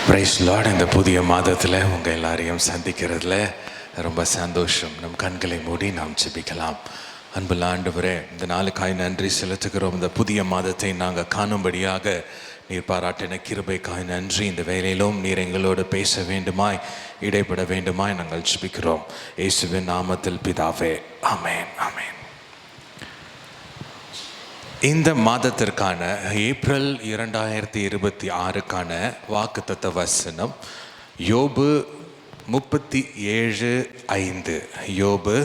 Price Lord. இந்த புதிய மாதத்தில் உங்கள் எல்லாரையும் சந்திக்கிறதுல ரொம்ப சந்தோஷம். நம் கண்களை மூடி நாம் ஜெபிக்கலாம். அன்புள்ள ஆண்டவரே, இந்த நாளுக்காய் நன்றி செலுத்துகிறோம். இந்த புதிய மாதத்தை நாங்கள் காணும்படியாக நீர் பாராட்டின கிருபைக்காய் நன்றி. இந்த வேலையிலும் நீர் எங்களோடு பேச வேண்டுமாய், இடைப்பட வேண்டுமாய் நாங்கள் ஜெபிக்கிறோம். இயேசுவின் நாமத்தில் பிதாவே, ஆமென், ஆமென். இந்த மாதத்திற்கான ஏப்ரல் 2026க்கான வாக்குத்தத்த வசனம் யோபு 37:5. யோபு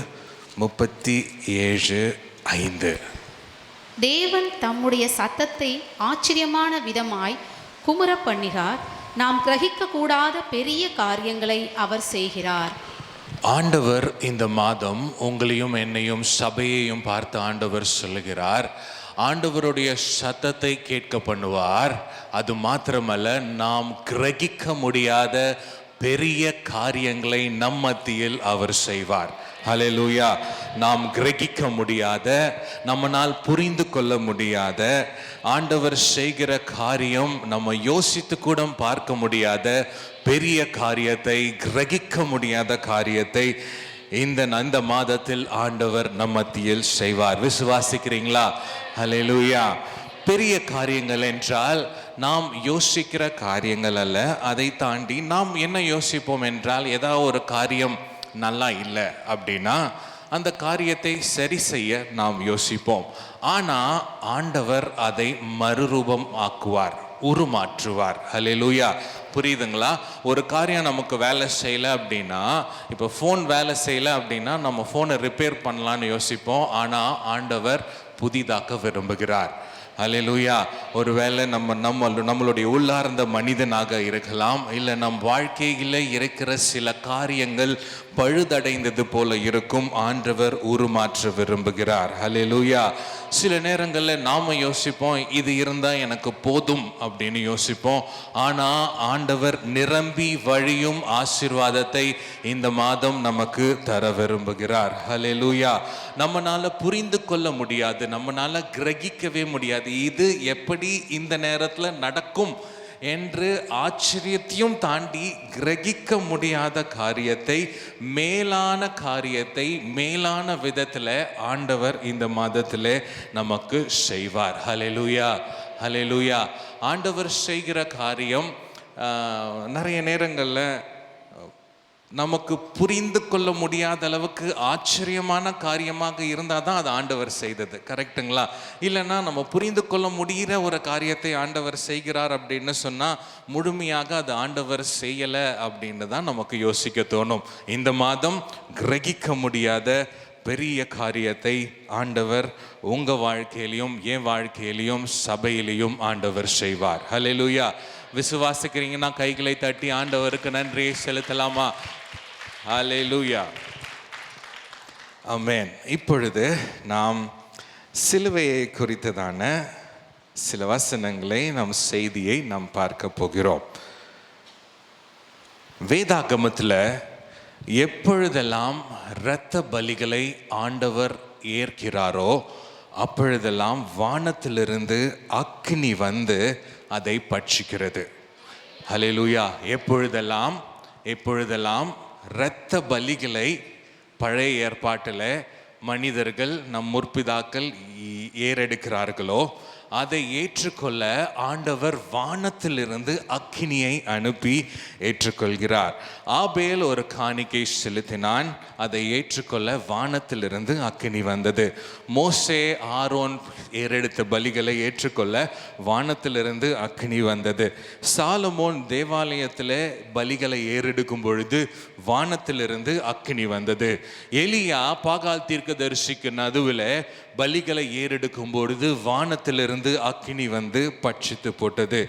37:5. தேவன் தம்முடைய சத்தத்தை ஆச்சரியமான விதமாய் குமுற பண்ணுகிறார். நாம் கிரகிக்க கூடாத பெரிய காரியங்களை அவர் செய்கிறார். ஆண்டவர் இந்த மாதம் உங்களையும் என்னையும் சபையையும் பார்த்து ஆண்டவர் சொல்லுகிறார், ஆண்டவருடைய சத்தத்தை கேட்க பண்ணுவார். அது மாத்திரமல்ல, நாம் கிரகிக்க முடியாத பெரிய காரியங்களை நம் மத்தியில் அவர் செய்வார். ஹல்லேலூயா. நாம் கிரகிக்க முடியாத, நம்மனால் புரிந்து கொள்ள முடியாத, ஆண்டவர் செய்கிற காரியம் நம்ம யோசித்து கூட பார்க்க முடியாத பெரிய காரியத்தை, கிரகிக்க முடியாத காரியத்தை இந்த மாதத்தில் ஆண்டவர் நம் மத்தியில் செய்வார். விசுவாசிக்கிறீங்களா? ஹல்லேலூயா. பெரிய காரியங்கள் என்றால் நாம் யோசிக்கிற காரியங்கள் அல்ல. அதை தாண்டி நாம் என்ன யோசிப்போம் என்றால், ஏதாவது ஒரு காரியம் நல்லா இல்லை அப்படின்னா அந்த காரியத்தை சரி செய்ய நாம் யோசிப்போம். ஆனால் ஆண்டவர் அதை மறுரூபம் ஆக்குவார், உருமாற்றுவார். ஹல்லேலூயா. புரியுதுங்களா? ஒரு காரியம் நமக்கு வேலை செய்யலை அப்படின்னா, இப்போ ஃபோன் வேலை செய்யலை அப்படின்னா நம்ம ஃபோனை ரிப்பேர் பண்ணலான்னு யோசிப்போம். ஆனால் ஆண்டவர் புதிதாக்க விரும்புகிறார். ஹல்லேலூயா. ஒருவேளை நம்மளுடைய உள்ளார்ந்த மனிதனாக இருக்கலாம், இல்லை நம் வாழ்க்கையில் இருக்கிற சில காரியங்கள் பழுதடைந்தது போல இருக்கும். ஆண்டவர் உருமாற்ற விரும்புகிறார். ஹல்லேலூயா. சில நேரங்களில் நாம் யோசிப்போம், இது இருந்தால் எனக்கு போதும் அப்படின்னு யோசிப்போம். ஆனால் ஆண்டவர் நிரம்பி வழியும் ஆசீர்வாதத்தை இந்த மாதம் நமக்கு தர விரும்புகிறார். ஹல்லேலூயா. நம்மளால புரிந்து கொள்ள முடியாது, நம்மளால கிரகிக்கவே முடியாது, இது எப்படி இந்த நேரத்தில் நடக்கும் என்று ஆச்சரியத்தையும் தாண்டி கிரகிக்க முடியாத காரியத்தை, மேலான காரியத்தை மேலான விதத்தில் ஆண்டவர் இந்த மாதத்தில் நமக்கு செய்வார். ஹல்லேலூயா, ஹல்லேலூயா. ஆண்டவர் செய்கிற காரியம் நிறைய நேரங்களில் நமக்கு புரிந்து கொள்ள முடியாத அளவுக்கு ஆச்சரியமான காரியமாக இருந்தால் தான் அது ஆண்டவர் செய்தது. கரெக்டுங்களா? இல்லைன்னா நம்ம புரிந்து கொள்ள முடிகிற ஒரு காரியத்தை ஆண்டவர் செய்கிறார் அப்படின்னு சொன்னால் முழுமையாக அது ஆண்டவர் செய்யலை அப்படின்னு தான் நமக்கு யோசிக்க தோணும். இந்த மாதம் கிரகிக்க முடியாத பெரிய காரியத்தை ஆண்டவர் உங்கள் வாழ்க்கையிலையும் என் வாழ்க்கையிலையும் சபையிலையும் ஆண்டவர் செய்வார். ஹல்லேலூயா. விசுவாசிக்கிறீங்கன்னா கைகளை தட்டி ஆண்டவருக்கு நன்றியை செலுத்தலாமா? ஹல்லேலூயா, ஆமென். இப்பொழுது நாம் சிலுவையை குறித்ததான சில வசனங்களை, நம் செய்தியை நாம் பார்க்க போகிறோம். வேதாகமத்தில் எப்பொழுதெல்லாம் இரத்த பலிகளை ஆண்டவர் ஏற்கிறாரோ அப்பொழுதெல்லாம் வானத்திலிருந்து அக்கினி வந்து அதை பட்சிக்கிறது. ஹல்லேலூயா. எப்பொழுதெல்லாம் இரத்த பலிகளை பழைய ஏற்பாட்டில் மனிதர்கள், நம் முற்பிதாக்கள் ஏறெடுக்கிறார்களோ அதை ஏற்றுக்கொள்ள ஆண்டவர் வானத்திலிருந்து அக்கினியை அனுப்பி ஏற்றுக்கொள்கிறார். ஆபேல் ஒரு காணிக்கை செலுத்தினான், அதை ஏற்றுக்கொள்ள வானத்திலிருந்து அக்கினி வந்தது. மோசே, ஆரோன் ஏறெடுத்த பலிகளை ஏற்றுக்கொள்ள வானத்திலிருந்து அக்கினி வந்தது. சாலமோன் தேவாலயத்தில் பலிகளை ஏறெடுக்கும் பொழுது வானத்திலிருந்து அக்கினி வந்தது. எலியா பாகால் தீர்க்கதரிசிக்கு நடுவில் பலிகளை ஏறெடுக்கும் பொழுது வானத்திலிருந்து அக்கினி வந்து பட்சித்து போட்டது.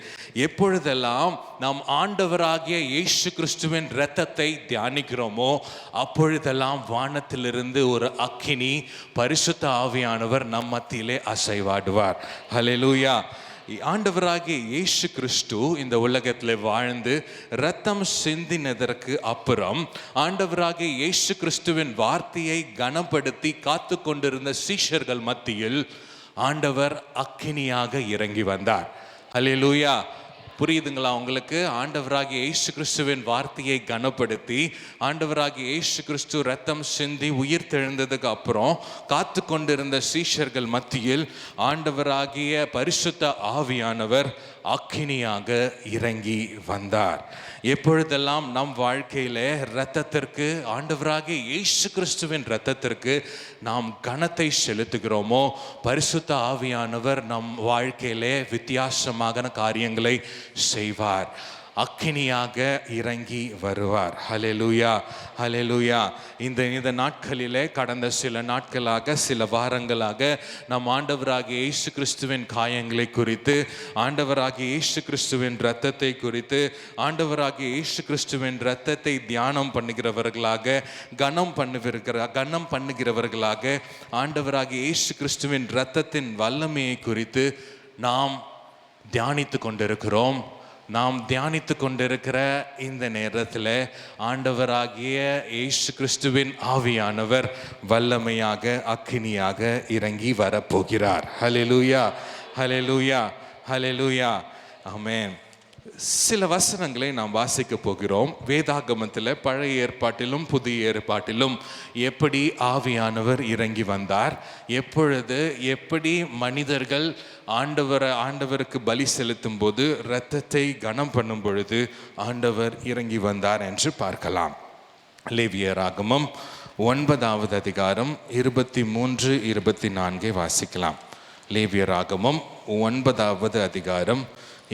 எப்பொழுதெல்லாம் நாம் ஆண்டவராகிய இயேசு கிறிஸ்துவின் இரத்தத்தை தியானிக்கிறோமோ அப்பொழுதெல்லாம் வானத்திலிருந்து ஒரு அக்கினி, பரிசுத்த ஆவியானவர் நம் மத்தியிலே அசைவாடுவார். ஹல்லேலூயா. ஆண்டவராகிய இயேசு கிறிஸ்து இந்த உலகத்தில் வாழ்ந்து இரத்தம் சிந்தினதற்கு அப்புறம் ஆண்டவராகிய இயேசு கிறிஸ்துவின் வார்த்தையை கனப்படுத்தி காத்து கொண்டிருந்த சீஷர்கள் மத்தியில் ஆண்டவர் அக்கினியாக இறங்கி வந்தார். ஹல்லேலூயா. புரியுதுங்களா உங்களுக்கு? ஆண்டவராகிய இயேசு கிறிஸ்துவின் வார்த்தையை கனப்படுத்தி, ஆண்டவராகிய இயேசு கிறிஸ்து ரத்தம் சிந்தி உயிர் தெழுந்ததுக்கு அப்புறம் காத்து கொண்டிருந்த சீஷர்கள் மத்தியில் ஆண்டவராகிய பரிசுத்த ஆவியானவர் அக்கினியாக இறங்கி வந்தார். எப்பொழுதெல்லாம் நம் வாழ்க்கையில இரத்தத்திற்கு, ஆண்டவராகிய இயேசு கிறிஸ்துவின் இரத்தத்திற்கு நாம் கனத்தை செலுத்துகிறோமோ, பரிசுத்த ஆவியானவர் நம் வாழ்க்கையிலே வித்தியாசமான காரியங்களை செய்வார். அக்கினியாக இறங்கி வருவார். ஹல்லேலூயா, ஹல்லேலூயா. இந்த நாட்களிலே, கடந்த சில நாட்களாக, சில வாரங்களாக நம் ஆண்டவராகிய இயேசு கிறிஸ்துவின் காயங்களை குறித்து, ஆண்டவராகிய இயேசு கிறிஸ்துவின் இரத்தத்தை குறித்து, ஆண்டவராகிய இயேசு கிறிஸ்துவின் இரத்தத்தை தியானம் பண்ணுகிறவர்களாக, கனம் பண்ணுகிறவர்களாக, ஆண்டவராகிய இயேசு கிறிஸ்துவின் இரத்தத்தின் வல்லமையை குறித்து நாம் தியானித்து கொண்டிருக்கிறோம். நாம் தியானித்து கொண்டிருக்கிற இந்த நேரத்தில் ஆண்டவராகிய இயேசு கிறிஸ்துவின் ஆவியானவர் வல்லமையாக அக்கினியாக இறங்கி வரப்போகிறார். ஹல்லேலூயா, ஹல்லேலூயா, ஹல்லேலூயா, ஆமென். சில வசனங்களை நாம் வாசிக்க போகிறோம். வேதாகமத்தில் பழைய ஏற்பாட்டிலும் புதிய ஏற்பாட்டிலும் எப்படி ஆவியானவர் இறங்கி வந்தார், எப்பொழுது, எப்படி மனிதர்கள் ஆண்டவருக்கு பலி செலுத்தும் போது, இரத்தத்தை கனம் பண்ணும் பொழுது ஆண்டவர் இறங்கி வந்தார் என்று பார்க்கலாம். லேவியராகமம் 9வது அதிகாரம் 23, 24 வாசிக்கலாம். லேவியராகமம் 9வது அதிகாரம்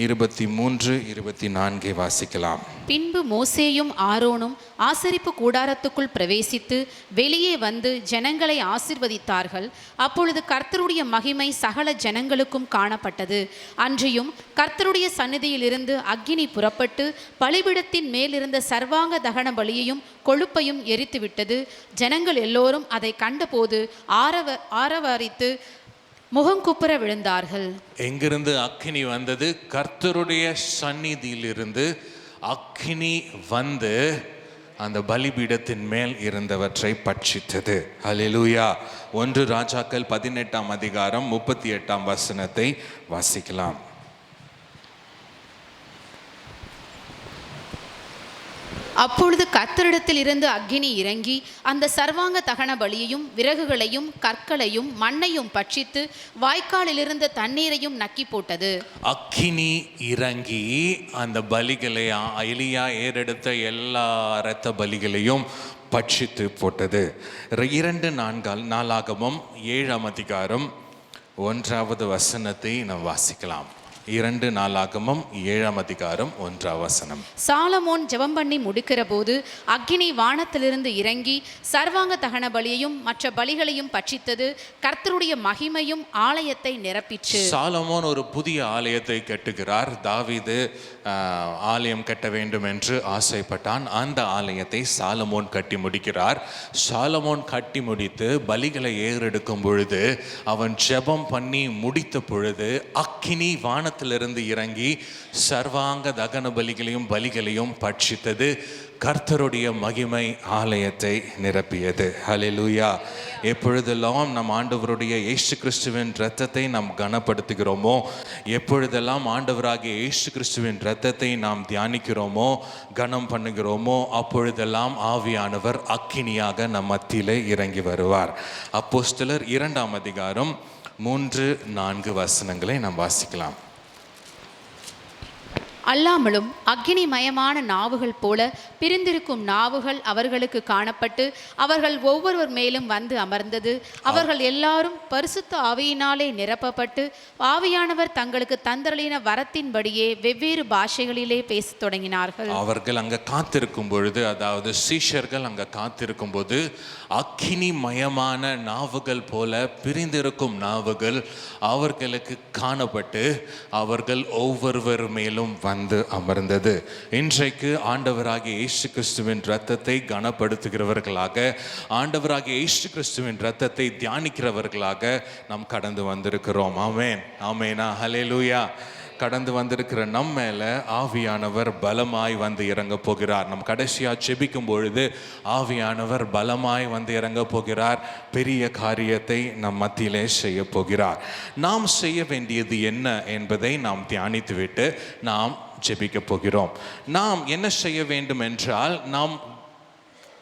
23, 24 வாசிக்கலாம். பின்பு மோசேயும் ஆரோனும் ஆசரிப்பு கூடாரத்துக்குள் பிரவேசித்து வெளியே வந்து ஜனங்களை ஆசீர்வதித்தார்கள். அப்பொழுது கர்த்தருடைய மகிமை சகல ஜனங்களுக்கும் காணப்பட்டது. அன்றியும் கர்த்தருடைய சந்நிதியிலிருந்து அக்கினி புறப்பட்டு பலிபீடத்தின் மேலிருந்த சர்வாங்க தகன பலியையும் கொழுப்பையும் எரித்துவிட்டது. ஜனங்கள் எல்லோரும் அதை கண்டபோது ஆரவாரித்து முகங்குப்புற விழுந்தார்கள். எங்கிருந்து அக்கினி வந்தது? கர்த்தருடைய சந்நிதியிலிருந்து அக்கினி வந்து அந்த பலிபீடத்தின் மேல் இருந்தவற்றை பட்சித்தது. ஹல்லேலூயா. 1 ராஜாக்கள் 18ஆம் அதிகாரம் 38ஆம் வசனத்தை வாசிக்கலாம். அப்பொழுது கர்த்தரிடத்தில் இருந்து அக்கினி இறங்கி அந்த சர்வாங்க தகன பலியையும் விறகுகளையும் கற்களையும் மண்ணையும் பட்சித்து வாய்க்காலில் இருந்த தண்ணீரையும் நக்கி போட்டது. அக்கினி இறங்கி அந்த பலிகளை, எலியா ஏறெடுத்த எல்லா இரத்த பலிகளையும் பட்சித்து போட்டது. 2 நாளாகமம் 7ஆம் அதிகாரம் 1வது வசனத்தை நாம் வாசிக்கலாம். 2 நாளாகமம் 7ஆம் அதிகாரம் 1ஆம் வசனம். சாலமோன் ஜெபம் பண்ணி முடிக்கிற போது அக்கினி வானத்திலிருந்து இறங்கி சர்வாங்க தகன பலியையும் மற்ற பலிகளையும் பட்சித்தது. கர்த்தருடைய மகிமையும் ஆலயத்தை நிரப்பிற்று. சாலமோன் ஒரு புதிய ஆலயத்தை கட்டுகிறார். தாவீது ஆலயம் கட்ட வேண்டும் என்று ஆசைப்பட்டான். அந்த ஆலயத்தை சாலமோன் கட்டி முடிக்கிறார். சாலமோன் கட்டி முடித்து பலிகளை ஏறெடுக்கும் பொழுது, அவன் ஜெபம் பண்ணி முடித்த பொழுது அக்கினி வானத்திலிருந்து இறங்கி சர்வாங்க தகன பலிகளையும் பட்சித்தது. கர்த்தருடைய மகிமை ஆலயத்தை நிரப்பியது. ஹல்லேலூயா. எப்பொழுதெல்லாம் நம் ஆண்டவருடைய இயேசு கிறிஸ்துவின் இரத்தத்தை நாம் கனப்படுத்துகிறோமோ, எப்பொழுதெல்லாம் ஆண்டவராகிய இயேசு கிறிஸ்துவின் இரத்தத்தை நாம் தியானிக்கிறோமோ, கனம் பண்ணுகிறோமோ, அப்பொழுதெல்லாம் ஆவியானவர் அக்கினியாக நம் மத்தியிலே இறங்கி வருவார். அப்போஸ்தலர் 2ஆம் அதிகாரம் 3, 4 வசனங்களை நாம் வாசிக்கலாம். அல்லாமலும் அக்கினிமயமான நாவுகள் போல பிரிந்திருக்கும் நாவுகள் அவர்களுக்கு காணப்பட்டு அவர்கள் ஒவ்வொருவர் மேலும் வந்து அமர்ந்தது. அவர்கள் எல்லாரும் பரிசுத்த ஆவியினாலே நிரப்பப்பட்டு ஆவியானவர் தங்களுக்கு தந்தருளின வரத்தின்படியே வெவ்வேறு பாஷைகளிலே பேசத் தொடங்கினார்கள். அவர்கள் அங்க காத்திருக்கும் பொழுது, அதாவது சீஷர்கள் அங்க காத்திருக்கும் போது, அக்கினிமயமான நாவுகள் போல பிரிந்திருக்கும் நாவுகள் அவர்களுக்கு காணப்பட்டு அவர்கள் ஒவ்வொருவர் மேலும் வந்து அமர்ந்தது. இன்றைக்கு ஆண்டவராகிய இயேசு கிறிஸ்துவின் இரத்தத்தை கனப்படுத்துகிறவர்களாக, ஆண்டவராகிய இயேசு கிறிஸ்துவின் இரத்தத்தை தியானிக்கிறவர்களாக நாம் கடந்து வந்திருக்கிறோம். ஆமென், ஆமெனா, ஹல்லேலூயா. கடந்து வந்திருக்கிற நம்ம மேல ஆவியானவர் பலமாய் வந்து இறங்க போகிறார். நம் கடைசியா ஜெபிக்கும் பொழுது ஆவியானவர் பலமாய் வந்து இறங்க போகிறார். பெரிய காரியத்தை நம் மத்தியிலே செய்ய போகிறார். நாம் செய்ய வேண்டியது என்ன என்பதை நாம் தியானித்துவிட்டு நாம் ஜெபிக்க போகிறோம். நாம் என்ன செய்ய வேண்டும் என்றால், நாம்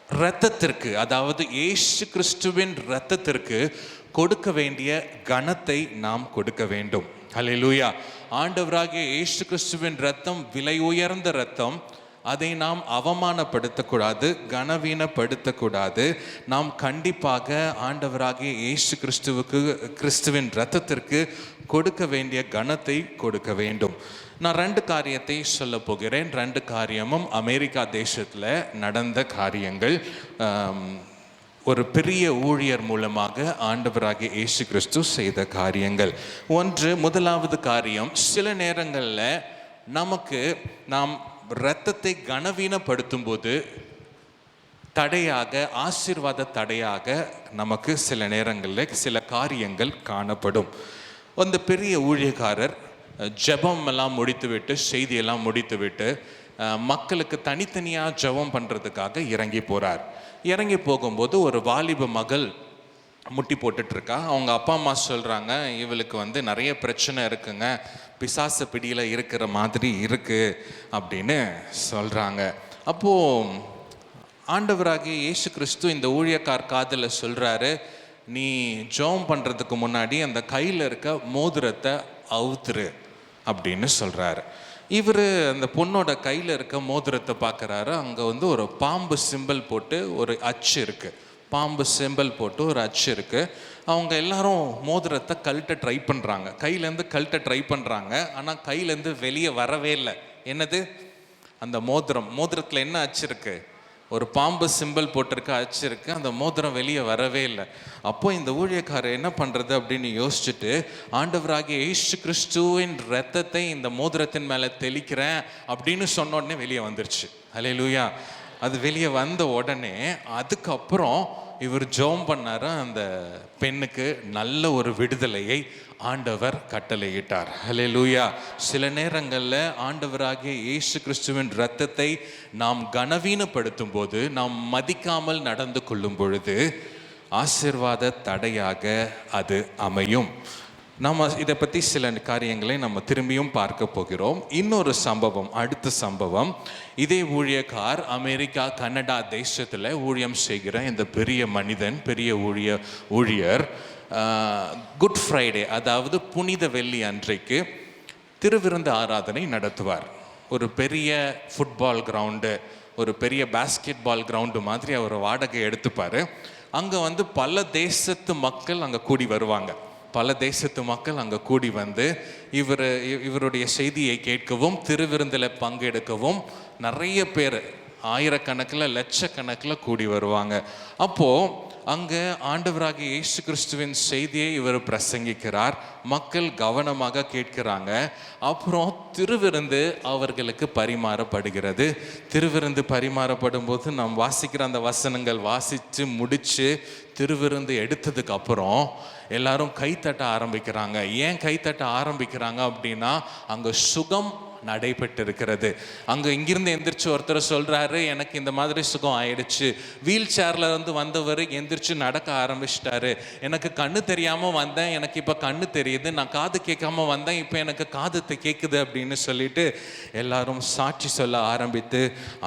இரத்தத்திற்கு, அதாவது இயேசு கிறிஸ்துவின் இரத்தத்திற்கு கொடுக்க வேண்டிய கனத்தை நாம் கொடுக்க வேண்டும். ஹல்லேலூயா. ஆண்டவராகிய இயேசு கிறிஸ்துவின் இரத்தம் விலை உயர்ந்த இரத்தம். அதை நாம் அவமானப்படுத்தக்கூடாது, கனவீனப்படுத்தக்கூடாது. நாம் கண்டிப்பாக ஆண்டவராகிய இயேசு கிறிஸ்துவின் இரத்தத்திற்கு கொடுக்க வேண்டிய கனத்தை கொடுக்க வேண்டும். நான் 2 காரியத்தை சொல்ல போகிறேன். 2 காரியமும் அமெரிக்கா தேசத்தில் நடந்த காரியங்கள். ஒரு பெரிய ஊழியர் மூலமாக ஆண்டவராகிய இயேசு கிறிஸ்து செய்த காரியங்கள். முதலாவது காரியம், சில நேரங்களில் நாம் இரத்தத்தை கனவீனப்படுத்தும் போது தடையாக, ஆசீர்வாத தடையாக நமக்கு சில நேரங்களில் சில காரியங்கள் காணப்படும். அந்த பெரிய ஊழியக்காரர் ஜெபம் எல்லாம் முடித்துவிட்டு, செய்தியெல்லாம் முடித்துவிட்டு, மக்களுக்கு தனித்தனியாக ஜெபம் பண்ணுறதுக்காக இறங்கி போகிறார். இறங்கி போகும்போது ஒரு வாலிப மகள் முட்டி போட்டுட்ருக்கா. அவங்க அப்பா அம்மா சொல்கிறாங்க, இவளுக்கு நிறைய பிரச்சனை இருக்குங்க, பிசாசு பிடியில் இருக்கிற மாதிரி இருக்குது அப்படின்னு சொல்கிறாங்க. அப்போது ஆண்டவராகிய இயேசு கிறிஸ்து இந்த ஊழியக்கார் காதில் சொல்கிறாரு, நீ ஜெபம் பண்ணுறதுக்கு முன்னாடி அந்த கையில் இருக்க மோதிரத்தை அவுத்துரு அப்படின்னு சொல்கிறாரு. இவர் அந்த பொண்ணோட கையில் இருக்க மோதிரத்தை பார்க்குறாரு. அங்கே ஒரு பாம்பு சிம்பல் போட்டு ஒரு அச்சு இருக்குது. பாம்பு சிம்பல் போட்டு ஒரு அச்சு இருக்குது. அவங்க எல்லாரும் மோதிரத்தை கழட்ட ட்ரை பண்ணுறாங்க, கையிலேருந்து கழட்ட ட்ரை பண்ணுறாங்க. ஆனால் கையிலேருந்து வெளியே வரவே இல்லை. என்னது? அந்த மோதிரத்தில் என்ன அச்சு இருக்குது? ஒரு பாம்பு சிம்பல் போட்டிருக்க அச்சு இருக்குது. அந்த மோதிரம் வெளியே வரவே இல்லை. அப்போ இந்த ஊழியக்காரர் என்ன பண்ணுறது அப்படின்னு யோசிச்சுட்டு, ஆண்டவராகிய இயேசு கிறிஸ்துவின் இரத்தத்தை இந்த மோதிரத்தின் மேலே தெளிக்கிறேன் அப்படின்னு சொன்ன உடனே வெளியே வந்துருச்சு. ஹல்லேலூயா. அது வெளியே வந்த உடனே அதுக்கப்புறம் இவர் ஜெபம் பண்ணாரு. அந்த பெண்ணுக்கு நல்ல ஒரு விடுதலையை ஆண்டவர் கட்டளையிட்டார். ஹல்லேலூயா. சில நேரங்களில் ஆண்டவராகிய இயேசு கிறிஸ்துவின் இரத்தத்தை நாம் கனவீனப்படுத்தும் போது, நாம் மதிக்காமல் நடந்து கொள்ளும் பொழுது ஆசீர்வாத தடையாக அது அமையும். நம்ம இதை பற்றி சில காரியங்களை நம்ம திரும்பியும் பார்க்க போகிறோம். இன்னொரு சம்பவம், அடுத்த சம்பவம். இதே ஊழியக்கார் அமெரிக்கா, கனடா தேசத்தில் ஊழியம் செய்கிற இந்த பெரிய மனிதன், பெரிய ஊழியர் குட் ஃப்ரைடே, அதாவது புனித வெள்ளி அன்றைக்கு திருவிருந்து ஆராதனை நடத்துவார். ஒரு பெரிய ஃபுட்பால் கிரவுண்டு, ஒரு பெரிய பாஸ்கெட் பால் கிரவுண்டு மாதிரி அவர் வாடகை எடுத்துப்பார். அங்கே பல தேசத்து மக்கள் அங்கே கூடி வருவாங்க. பல தேசத்து மக்கள் அங்கே கூடி வந்து இவருடைய செய்தியை கேட்கவும், திருவிருந்தில் பங்கெடுக்கவும் நிறைய பேர், ஆயிரக்கணக்கில் லட்சக்கணக்கில் கூடி வருவாங்க. அப்போது அங்கே ஆண்டவராகிய இயேசு கிறிஸ்துவின் செய்தியை இவர் பிரசங்கிக்கிறார். மக்கள் கவனமாக கேட்கிறாங்க. அப்புறம் திருவிருந்து அவர்களுக்கு பரிமாறப்படுகிறது. திருவிருந்து பரிமாறப்படும் போது நாம் வாசிக்கிற அந்த வசனங்கள் வாசித்து முடித்து திருவிருந்து எடுத்ததுக்கு அப்புறம் எல்லாரும் கைத்தட்ட ஆரம்பிக்கிறாங்க. ஏன் கைத்தட்ட ஆரம்பிக்கிறாங்க அப்படின்னா, அங்கே சுகம் நடைபெற்று இருக்கிறது. அங்கே இங்கிருந்து எந்திரிச்சு ஒருத்தர் சொல்கிறாரு, எனக்கு இந்த மாதிரி சுகம் ஆயிடுச்சு. வீல் சேரில் வந்தவர் எந்திரிச்சு நடக்க ஆரம்பிச்சிட்டாரு. எனக்கு கண்ணு தெரியாமல் வந்தேன், எனக்கு இப்போ கண்ணு தெரியுது. நான் காது கேட்காம வந்தேன், இப்போ எனக்கு காது கேட்குது அப்படின்னு சொல்லிட்டு எல்லாரும் சாட்சி சொல்ல ஆரம்பித்து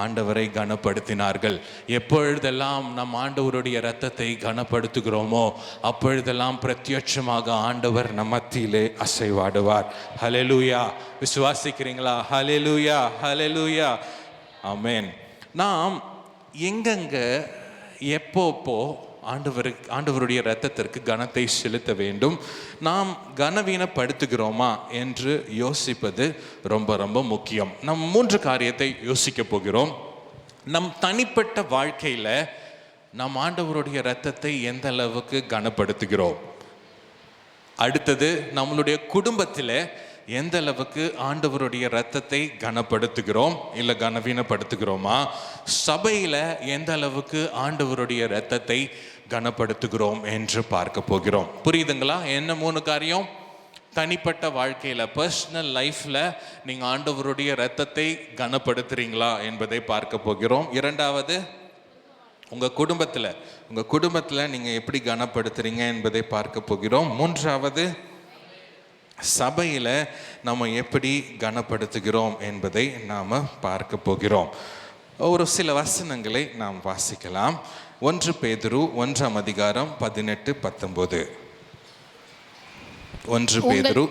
ஆண்டவரை கனப்படுத்தினார்கள். எப்பொழுதெல்லாம் நம் ஆண்டவருடைய இரத்தத்தை கனப்படுத்துகிறோமோ அப்பொழுதெல்லாம் பிரத்யட்சமாக ஆண்டவர் நம் மத்தியிலே அசைவாடுவார். ஹல்லேலூயா. விசுவாசிக்கிறீங்களா? ஹல்லேலூயா, ஹல்லேலூயா, ஆமென். நாம் எங்கெங்க எப்போ ஆண்டவருடைய இரத்தத்திற்கு கனத்தை செலுத்த வேண்டும், நாம் கனவீனப்படுத்துகிறோமா என்று யோசிப்பது ரொம்ப ரொம்ப முக்கியம். நாம் 3 காரியத்தை யோசிக்க போகிறோம். நம் தனிப்பட்ட வாழ்க்கையில் நாம் ஆண்டவருடைய இரத்தத்தை எந்த அளவுக்கு கனப்படுத்துகிறோம். அடுத்தது, நம்மளுடைய குடும்பத்தில் எந்த அளவுக்கு ஆண்டவருடைய இரத்தத்தை கனப்படுத்துகிறோம் இல்லை கனவீனப்படுத்துகிறோமா. சபையில் எந்த அளவுக்கு ஆண்டவருடைய இரத்தத்தை கனப்படுத்துகிறோம் என்று பார்க்க போகிறோம். புரியுதுங்களா? என்ன 3 காரியம்? தனிப்பட்ட வாழ்க்கையில், பர்சனல் லைஃப்பில் நீங்கள் ஆண்டவருடைய இரத்தத்தை கனப்படுத்துகிறீங்களா என்பதை பார்க்க போகிறோம். இரண்டாவது, உங்கள் குடும்பத்தில் நீங்கள் எப்படி கனப்படுத்துகிறீங்க என்பதை பார்க்க போகிறோம். மூன்றாவது, சபையில் நம்ம எப்படி கனப்படுத்துகிறோம் என்பதை நாம் பார்க்க போகிறோம். ஒரு சில வசனங்களை நாம் வாசிக்கலாம். 1 பேதுரு 1ஆம் அதிகாரம் 18-19. 1 பேதுரு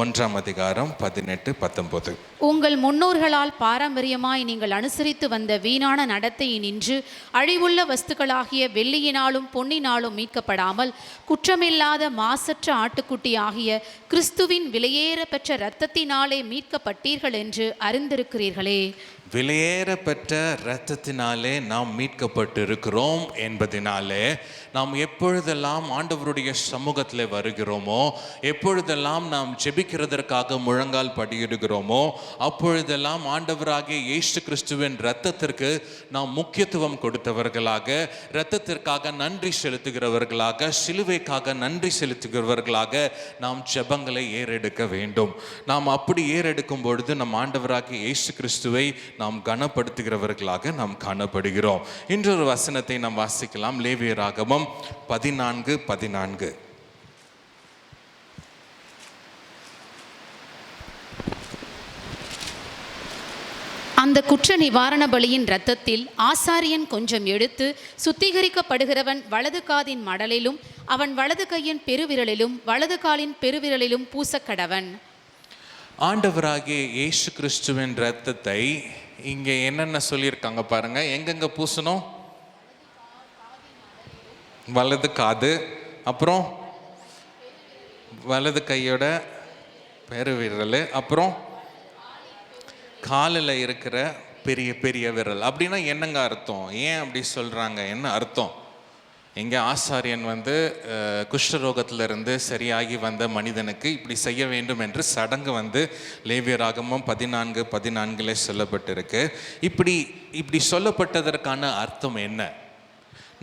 1ஆம் அதிகாரம் 18-19. உங்கள் முன்னோர்களால் பாரம்பரியமாய் நீங்கள் அனுசரித்து வந்த வீணான நடத்தையினின்று அழிவுள்ள வஸ்துக்களாகிய வெள்ளியினாலும் பொன்னினாலும் மீட்கப்படாமல் குற்றமில்லாத மாசற்ற ஆட்டுக்குட்டி ஆகிய கிறிஸ்துவின் விலையேற பெற்ற இரத்தத்தினாலே மீட்கப்பட்டீர்கள் என்று அறிந்திருக்கிறீர்களே. விலையேற பெற்ற இரத்தத்தினாலே நாம் மீட்கப்பட்டு இருக்கிறோம் என்பதினாலே நாம் எப்பொழுதெல்லாம் ஆண்டவருடைய சமூகத்தில் வருகிறோமோ, எப்பொழுதெல்லாம் நாம் ஜெபிக்கிறதற்காக முழங்கால் படியிடுகிறோமோ, அப்பொழுதெல்லாம் ஆண்டவராகிய இயேசு கிறிஸ்துவின் இரத்தத்திற்கு நாம் முக்கியத்துவம் கொடுத்தவர்களாக, இரத்தத்திற்காக நன்றி செலுத்துகிறவர்களாக, சிலுவைக்காக நன்றி செலுத்துகிறவர்களாக நாம் ஜெபங்களை ஏறெடுக்க வேண்டும். நாம் அப்படி ஏறெடுக்கும் பொழுது நம் ஆண்டவராகிய இயேசு கிறிஸ்துவை நாம் கனப்படுத்துகிறவர்களாக நாம் காணப்படுகிறோம். இன்றொரு வசனத்தை நாம் வாசிக்கலாம். லேவியராகமம் 14:14. அந்த குற்ற நிவாரண பலியின் இரத்தத்தில் ஆசாரியன் கொஞ்சம் எடுத்து சுத்திகரிக்கப்படுகிறவன் வலது காதின் மடலிலும் அவன் வலது கையின் பெருவிரலிலும் வலது காலின் பெருவிரலிலும் பூசக்கடவன். ஆண்டவராகிய இயேசு கிறிஸ்துவின் இரத்தத்தை இங்கே என்னென்ன சொல்லியிருக்காங்க பாருங்க. எங்கெங்க பூசணும்? வலது காது, அப்புறம் வலது கையோட பெருவிரல், அப்புறம் காலில் இருக்கிற பெரிய பெரிய விரல். அப்படின்னா என்னங்க அர்த்தம்? ஏன் அப்படி சொல்கிறாங்க? என்ன அர்த்தம்? எங்கே ஆசாரியன் குஷ்டரோகத்திலிருந்து சரியாகி வந்த மனிதனுக்கு இப்படி செய்ய வேண்டும் என்று சடங்கு லேவியராகமம் 14:14 சொல்லப்பட்டிருக்கு. இப்படி சொல்லப்பட்டதற்கான அர்த்தம் என்ன?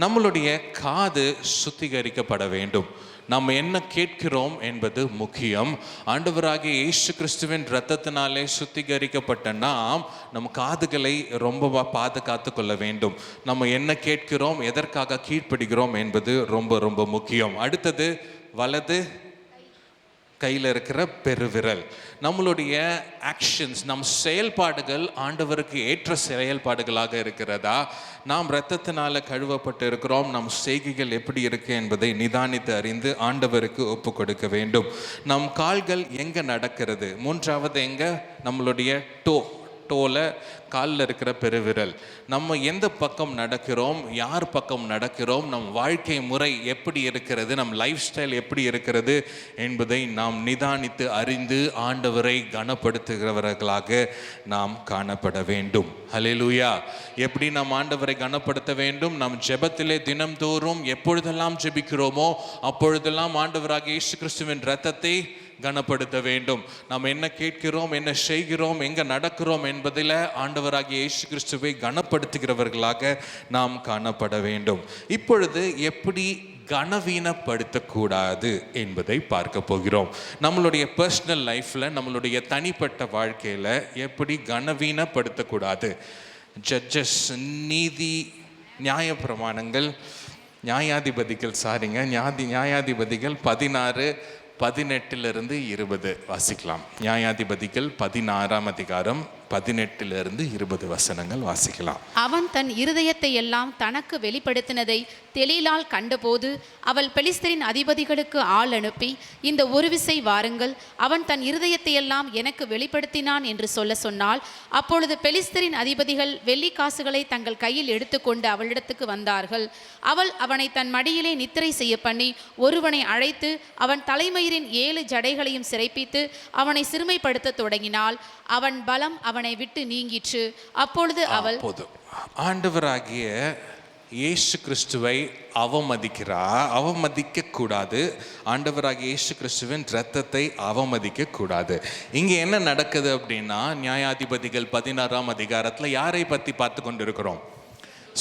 நம்மளுடைய காது சுத்திகரிக்கப்பட வேண்டும். நம்ம என்ன கேட்கிறோம் என்பது முக்கியம். ஆண்டவராகிய இயேசு கிறிஸ்துவின் இரத்தத்தினாலே சுத்திகரிக்கப்பட்ட நாம் நம் காதுகளை ரொம்ப பாதுகாத்து கொள்ள வேண்டும். நம்ம என்ன கேட்கிறோம், எதற்காக கீழ்ப்படுகிறோம் என்பது ரொம்ப ரொம்ப முக்கியம். அடுத்தது வலது கையில் இருக்கிற பெருவிரல். நம்மளுடைய ஆக்ஷன்ஸ், நம் செயல்பாடுகள் ஆண்டவருக்கு ஏற்ற செயல்பாடுகளாக இருக்கிறதா? நாம் இரத்தத்தினால கழுவப்பட்டு இருக்கிறோம். நம் செய்கைகள் எப்படி இருக்கு என்பதை நிதானித்து அறிந்து ஆண்டவருக்கு ஒப்பு கொடுக்க வேண்டும். நம் கால்கள் எங்கே நடக்கிறது? மூன்றாவது எங்க? நம்மளுடைய டோல காலில் இருக்கிற பெருவிரல். நம்ம எந்த பக்கம் நடக்கிறோம், யார் பக்கம் நடக்கிறோம், நம் வாழ்க்கை முறை எப்படி இருக்கிறது, நம் லைஃப் ஸ்டைல் எப்படி இருக்கிறது என்பதை நாம் நிதானித்து அறிந்து ஆண்டவரை கனப்படுத்துகிறவர்களாக நாம் காணப்பட வேண்டும். ஹல்லேலூயா. எப்படி நாம் ஆண்டவரை கனப்படுத்த வேண்டும்? நம் ஜெபத்திலே தினம்தோறும் எப்பொழுதெல்லாம் ஜெபிக்கிறோமோ அப்பொழுதெல்லாம் ஆண்டவராகிய இயேசு கிறிஸ்துவின் இரத்தத்தை கனப்படுத்த வேண்டும். நாம் என்ன கேட்கிறோம், என்ன செய்கிறோம், எங்க நடக்கிறோம் என்பதில் ஆண்டவராகிய இயேசு கிறிஸ்துவை கனப்படுத்துகிறவர்களாக நாம் காணப்பட வேண்டும். இப்பொழுது எப்படி கனவீனப்படுத்தக்கூடாது என்பதை பார்க்க போகிறோம். நம்மளுடைய பர்சனல் லைஃப்ல, நம்மளுடைய தனிப்பட்ட வாழ்க்கையில எப்படி கனவீனப்படுத்தக்கூடாது. ஜட்ஜஸ், நீதி நியாயப்பிரமாணங்கள், நியாயாதிபதிகள் 16:18-20 வாசிக்கலாம். நியாயாதிபதிகள் 16ஆம் அதிகாரம் 18-20 வசனங்கள் வாசிக்கலாம். அவன் தன் இருதயத்தை எல்லாம் தனக்கு வெளிப்படுத்தினதை தெலீலாள் கண்டபோது அவள் பெலிஸ்தரின் அதிபதிகளுக்கு ஆள் அனுப்பி, இந்த ஒரு விசை வாருங்கள், அவன் தன் இருதயத்தை எல்லாம் எனக்கு வெளிப்படுத்தினான் என்று சொன்னாள். அப்பொழுது பெலிஸ்தரின் அதிபதிகள் வெள்ளி காசுகளை தங்கள் கையில் எடுத்துக்கொண்டு அவளிடத்துக்கு வந்தார்கள். அவள் அவனை தன் மடியிலே நித்திரை செய்ய பண்ணி ஒருவனை அழைத்து அவன் தலைமயிரின் 7 ஜடைகளையும் சிறைப்பித்து அவனை சிறுமைப்படுத்த தொடங்கினாள். அவன் பலம் அவனை விட்டு நீங்கிற்று. அப்பொழுது அவள் ஆண்டவராகிய இயேசு கிறிஸ்துவை அவமதிக்க கூடாது. ஆண்டவராகிய இயேசு கிறிஸ்துவின் இரத்தத்தை அவமதிக்க கூடாது. இங்கே என்ன நடக்குது அப்படின்னா, நியாயாதிபதிகள் 16ஆம் அதிகாரத்தில் யாரை பற்றி பார்த்து கொண்டிருக்கிறோம்?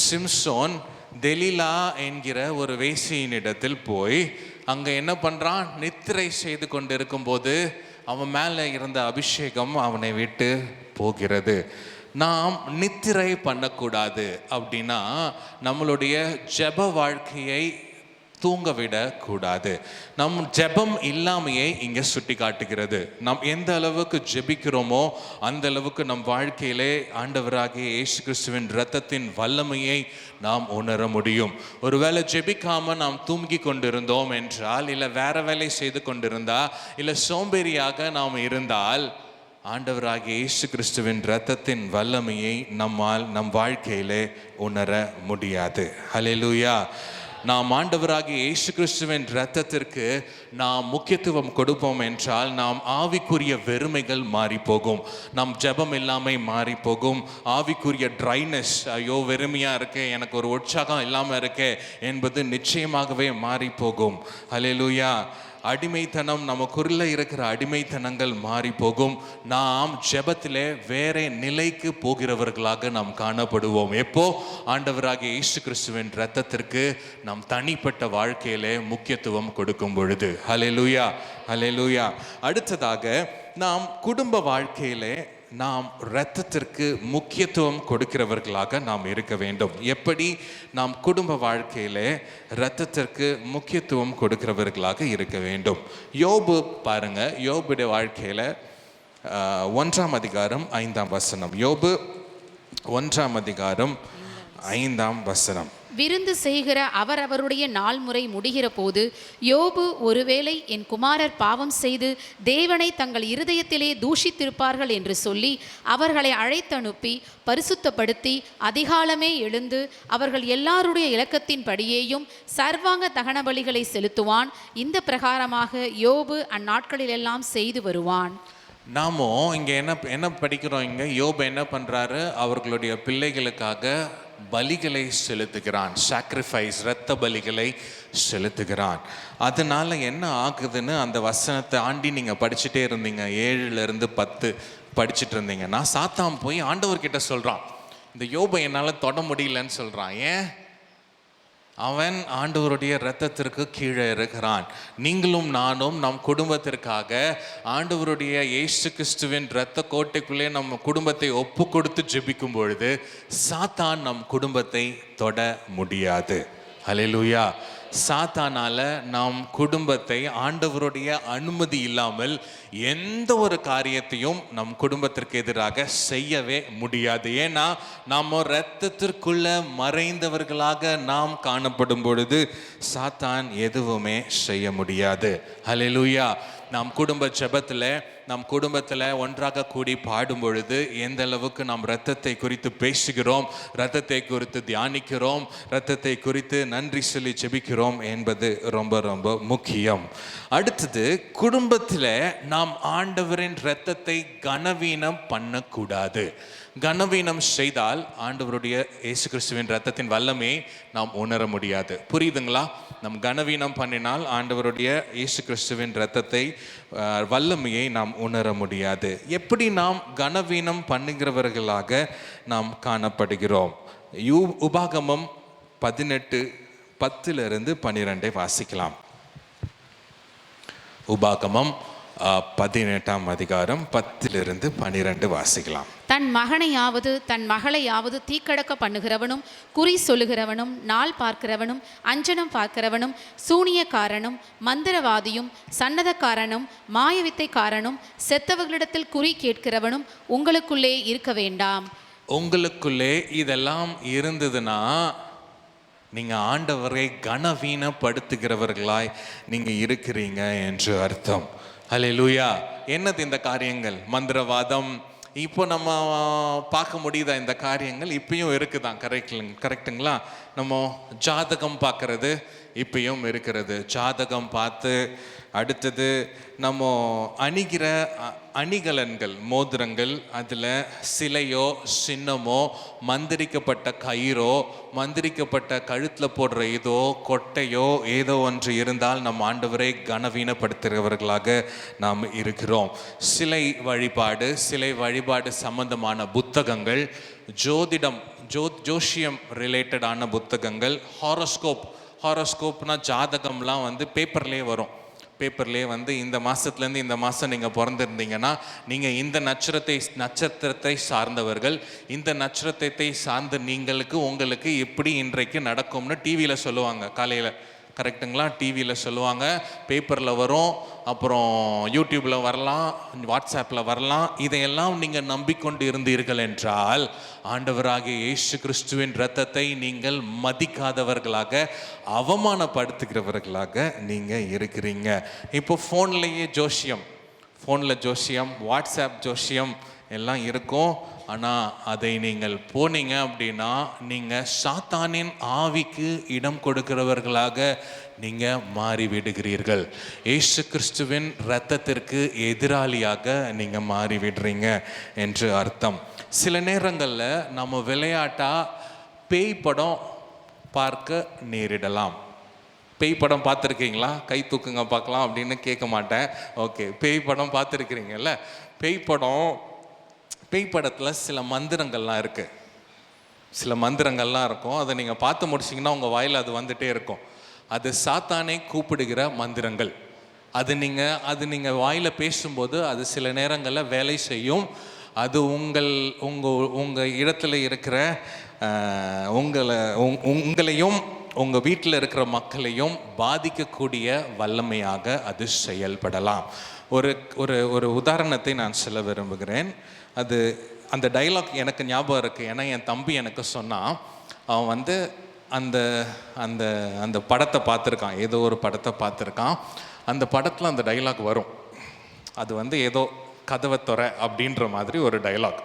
சிம்சோன் தெலீலா என்கிற ஒரு வேசியினிடத்தில் போய் அங்கே என்ன பண்ணுறான்? நித்திரை செய்து கொண்டிருக்கும் போது அவன் மேலே இருந்த அபிஷேகம் அவனை விட்டு போகிறது. நாம் நித்திரை பண்ணக்கூடாது. அப்படின்னா நம்மளுடைய ஜெப வாழ்க்கையை தூங்கவிடக்கூடாது. நம் ஜெபம் இல்லாமையே இங்கே சுட்டி காட்டுகிறது. நாம் எந்த அளவுக்கு ஜெபிக்கிறோமோ அந்த அளவுக்கு நம் வாழ்க்கையிலே ஆண்டவராகிய இயேசு கிறிஸ்துவின் இரத்தத்தின் வல்லமையை நாம் உணர முடியும். ஒருவேளை ஜெபிக்காம நாம் தூங்கி கொண்டிருந்தோம் என்றால், இல்லை வேற வேலை செய்து கொண்டிருந்தா, இல்லை சோம்பேறியாக நாம் இருந்தால், ஆண்டவராகிய இயேசு கிறிஸ்துவின் இரத்தத்தின் வல்லமையை நம் வாழ்க்கையிலே உணர முடியாது. ஹல்லேலூயா. நாம் ஆண்டவராகிய இயேசு கிறிஸ்துவின் இரத்தத்திற்கு நாம் முக்கியத்துவம் கொடுப்போம் என்றால், நாம் ஆவிக்குரிய வெறுமைகள் மாறி போகும், நம் ஜெபம் இல்லாமல் மாறி போகும். ஆவிக்குரிய ட்ரைனஸ், ஐயோ வெறுமையாக இருக்கே, எனக்கு ஒரு உற்சாகம் இல்லாமல் இருக்கே என்பது நிச்சயமாகவே மாறி போகும். ஹல்லேலூயா. அடிமைத்தனம், நமக்குள்ள இருக்கிற அடிமைத்தனங்கள் மாறி போகும். நாம் ஜெபத்திலே வேற நிலைக்கு போகிறவர்களாக நாம் காணப்படுவோம். எப்போ? ஆண்டவராகிய இயேசு கிறிஸ்துவின் இரத்தத்திற்கு நாம் தனிப்பட்ட வாழ்க்கையிலே முக்கியத்துவம் கொடுக்கும் பொழுது. ஹல்லேலூயா, ஹல்லேலூயா. அடுத்ததாக, நாம் குடும்ப வாழ்க்கையிலே நாம் இரத்தத்திற்கு முக்கியத்துவம் கொடுக்கிறவர்களாக நாம் இருக்க வேண்டும். எப்படி நாம் குடும்ப வாழ்க்கையிலே இரத்தத்திற்கு முக்கியத்துவம் கொடுக்கிறவர்களாக இருக்க வேண்டும்? யோபு பாருங்க, யோபுடைய வாழ்க்கையில 1ஆம் அதிகாரம் 5ஆம் வசனம். யோபு 1ஆம் அதிகாரம் 5ஆம் வசனம். விருந்து செய்கிற அவரவருடைய நாள் முறை முடிகிற போது யோபு, ஒருவேளை என் குமாரர் பாவம் செய்து தேவனை தங்கள் இருதயத்திலே தூஷித்திருப்பார்கள் என்று சொல்லி அவர்களை அழைத்தனுப்பி பரிசுத்தப்படுத்தி அதிகாலமே எழுந்து அவர்கள் எல்லாருடைய இலக்கத்தின் படியேயும் சர்வாங்க தகன பலிகளை செலுத்துவான். இந்த பிரகாரமாக யோபு அந்நாட்களிலெல்லாம் செய்து வருவான். நாமோ இங்கே என்ன படிக்கிறோம்? இங்கே யோபு என்ன பண்ணுறாரு? அவர்களுடைய பிள்ளைகளுக்காக பலிகளை செலுத்துகிறான். சாக்ரிஃபைஸ், இரத்த பலிகளை செலுத்துகிறான். அதனால என்ன ஆகுதுன்னு அந்த வசனத்தை ஆண்டி நீங்கள் படிச்சுட்டே இருந்தீங்க, 7லிருந்து 10 படிச்சுட்டு இருந்தீங்கன்னா, சாத்தான் போய் ஆண்டவர்கிட்ட சொல்கிறான், இந்த யோபை என்னால் தொட முடியலன்னு சொல்கிறான். ஏன்? அவன் ஆண்டவருடைய இரத்தத்திற்கு கீழே இருக்கிறான். நீங்களும் நானும் நம் குடும்பத்திற்காக ஆண்டவருடைய இயேசு கிறிஸ்துவின் இரத்த கோட்டைக்குள்ளே நம்ம குடும்பத்தை ஒப்பு கொடுத்து ஜெபிக்கும் பொழுது சாத்தான் நம் குடும்பத்தை தொட முடியாது. ஹல்லேலூயா. சாத்தானால நம் குடும்பத்தை ஆண்டவருடைய அனுமதி இல்லாமல் எந்த ஒரு காரியத்தையும் நம் குடும்பத்திற்கு எதிராக செய்யவே முடியாது. ஏன்னா நாம் இரத்தத்திற்குள்ள மறைந்தவர்களாக நாம் காணப்படும் பொழுது சாத்தான் எதுவுமே செய்ய முடியாது. ஹல்லேலூயா. நாம் குடும்ப ஜெபத்தில், நம் குடும்பத்தில் ஒன்றாக கூடி பாடும் பொழுது எந்த அளவுக்கு நாம் இரத்தத்தை குறித்து பேசுகிறோம், இரத்தத்தை குறித்து தியானிக்கிறோம், இரத்தத்தை குறித்து நன்றி சொல்லி ஜெபிக்கிறோம் என்பது ரொம்ப ரொம்ப முக்கியம். அடுத்தது, குடும்பத்தில் நாம் ஆண்டவரின் இரத்தத்தை கனவீனம் பண்ணக்கூடாது. கனவீனம் செய்தால் ஆண்டவருடைய இயேசு கிறிஸ்துவின் இரத்தத்தின் வல்லமையை நாம் உணர முடியாது. புரியுதுங்களா? நம் கனவீனம் பண்ணினால் ஆண்டவருடைய இயேசு கிறிஸ்துவின் இரத்தத்தை வல்லமையை நாம் உணர முடியாது. எப்படி நாம் கனவீனம் பண்ணுகிறவர்களாக நாம் காணப்படுகிறோம்? உபாகமம் 18:10-12 வாசிக்கலாம். உபாகமம் 18ஆம் அதிகாரம் 10-12 வாசிக்கலாம். தன் மகனையாவது தன் மகளையாவது தீக்கடக்க பண்ணுகிறவனும், குறி சொல்லுகிறவனும், நாள் பார்க்கிறவனும், அஞ்சனம் பார்க்கிறவனும், சூனியக்காரனும், மந்திரவாதியும், சன்னதக்காரனும், மாயவித்தைக்காரனும், செத்தவர்களிடத்தில் குறி கேட்கிறவனும் உங்களுக்குள்ளே இருக்க வேண்டாம். உங்களுக்குள்ளே இதெல்லாம் இருந்ததுன்னா நீங்க ஆண்டவரை கனவீனப்படுத்துகிறவர்களாய் நீங்க இருக்கிறீங்க என்று அர்த்தம். ஹல்லேலூயா. என்னது இந்த காரியங்கள்? மந்திரவாதம், இப்போ நம்ம பார்க்க முடியுதா? இந்த காரியங்கள் இப்பயும் இருக்குதான். கரெக்டுங்களா? நம்ம ஜாதகம் பார்க்கறது இப்பயும் இருக்கிறது. ஜாதகம் பார்த்து, அடுத்தது நம்ம அணிகிற அணிகலன்கள், மோதிரங்கள், அதில் சிலையோ சின்னமோ, மந்திரிக்கப்பட்ட கயிறோ, மந்திரிக்கப்பட்ட கழுத்தில் போடுற இதோ கொட்டையோ ஏதோ ஒன்று இருந்தால் நம் ஆண்டவரை கனவீனப்படுத்துகிறவர்களாக நாம் இருக்கிறோம். சிலை வழிபாடு சம்பந்தமான புத்தகங்கள், ஜோஷியம் ரிலேட்டடான புத்தகங்கள், ஹாரோஸ்கோப்னா ஜாதகம்லாம் பேப்பர்லேயே வரும். பேப்பர்லேயே இந்த மாதத்துலேருந்து இந்த மாதம் நீங்கள் பிறந்திருந்தீங்கன்னா நீங்கள் இந்த நட்சத்திரத்தை சார்ந்தவர்கள், இந்த நட்சத்திரத்தை சார்ந்த உங்களுக்கு எப்படி இன்றைக்கு நடக்கும்னு டிவியில் சொல்லுவாங்க. காலையில் கரெக்டுங்களா? டிவியில் சொல்லுவாங்க, பேப்பரில் வரும், அப்புறம் யூடியூப்பில் வரலாம், வாட்ஸ்அப்பில் வரலாம். இதையெல்லாம் நீங்கள் நம்பிக்கொண்டு இருந்தீர்கள் என்றால் ஆண்டவராகிய இயேசு கிறிஸ்துவின் இரத்தத்தை நீங்கள் மதிக்காதவர்களாக, அவமானப்படுத்துகிறவர்களாக நீங்கள் இருக்கிறீங்க. இப்போ ஃபோன்லேயே ஜோசியம், ஃபோனில் ஜோசியம், வாட்ஸ்அப் ஜோசியம் எல்லாம் இருக்கும். ஆனால் அதை நீங்கள் போனீங்க அப்படின்னா நீங்கள் சாத்தானின் ஆவிக்கு இடம் கொடுக்கிறவர்களாக நீங்கள் மாறிவிடுகிறீர்கள். இயேசு கிறிஸ்துவின் இரத்தத்திற்கு எதிராளியாக நீங்கள் மாறிவிடுறீங்க என்று அர்த்தம். சில நேரங்களில் நம்ம விளையாட்டாக பேய் படம் பார்க்க நேரிடலாம். பேய் படம் பார்த்துருக்கீங்களா? கை தூக்குங்க பார்க்கலாம் அப்படின்னு கேட்க மாட்டேன். ஓகே, பேய் படம் பார்த்துருக்கிறீங்கல்ல? பேய் படத்தில் சில மந்திரங்கள்லாம் இருக்குது, சில மந்திரங்கள்லாம் இருக்கும். அதை நீங்கள் பார்த்து முடிச்சிங்கன்னா உங்கள் வாயில் அது வந்துகிட்டே இருக்கும். அது சாத்தானை கூப்பிடுகிற மந்திரங்கள். அது நீங்கள் வாயில் பேசும்போது அது சில நேரங்களில் வேலை செய்யும். அது உங்கள் இடத்துல இருக்கிற உங்களையும் உங்கள் வீட்டில் இருக்கிற மக்களையும் பாதிக்கக்கூடிய வல்லமையாக அது செயல்படலாம். ஒரு உதாரணத்தை நான் சொல்ல விரும்புகிறேன். அந்த டைலாக் எனக்கு ஞாபகம் இருக்குது. ஏன்னா என் தம்பி எனக்கு சொன்னான். அவன் வந்து அந்த அந்த அந்த படத்தை பார்த்துருக்கான், ஏதோ ஒரு படத்தை பார்த்துருக்கான். அந்த படத்தில் அந்த டைலாக் வரும். அது வந்து ஏதோ கதவை தொற அப்படின்ற மாதிரி ஒரு டைலாக்.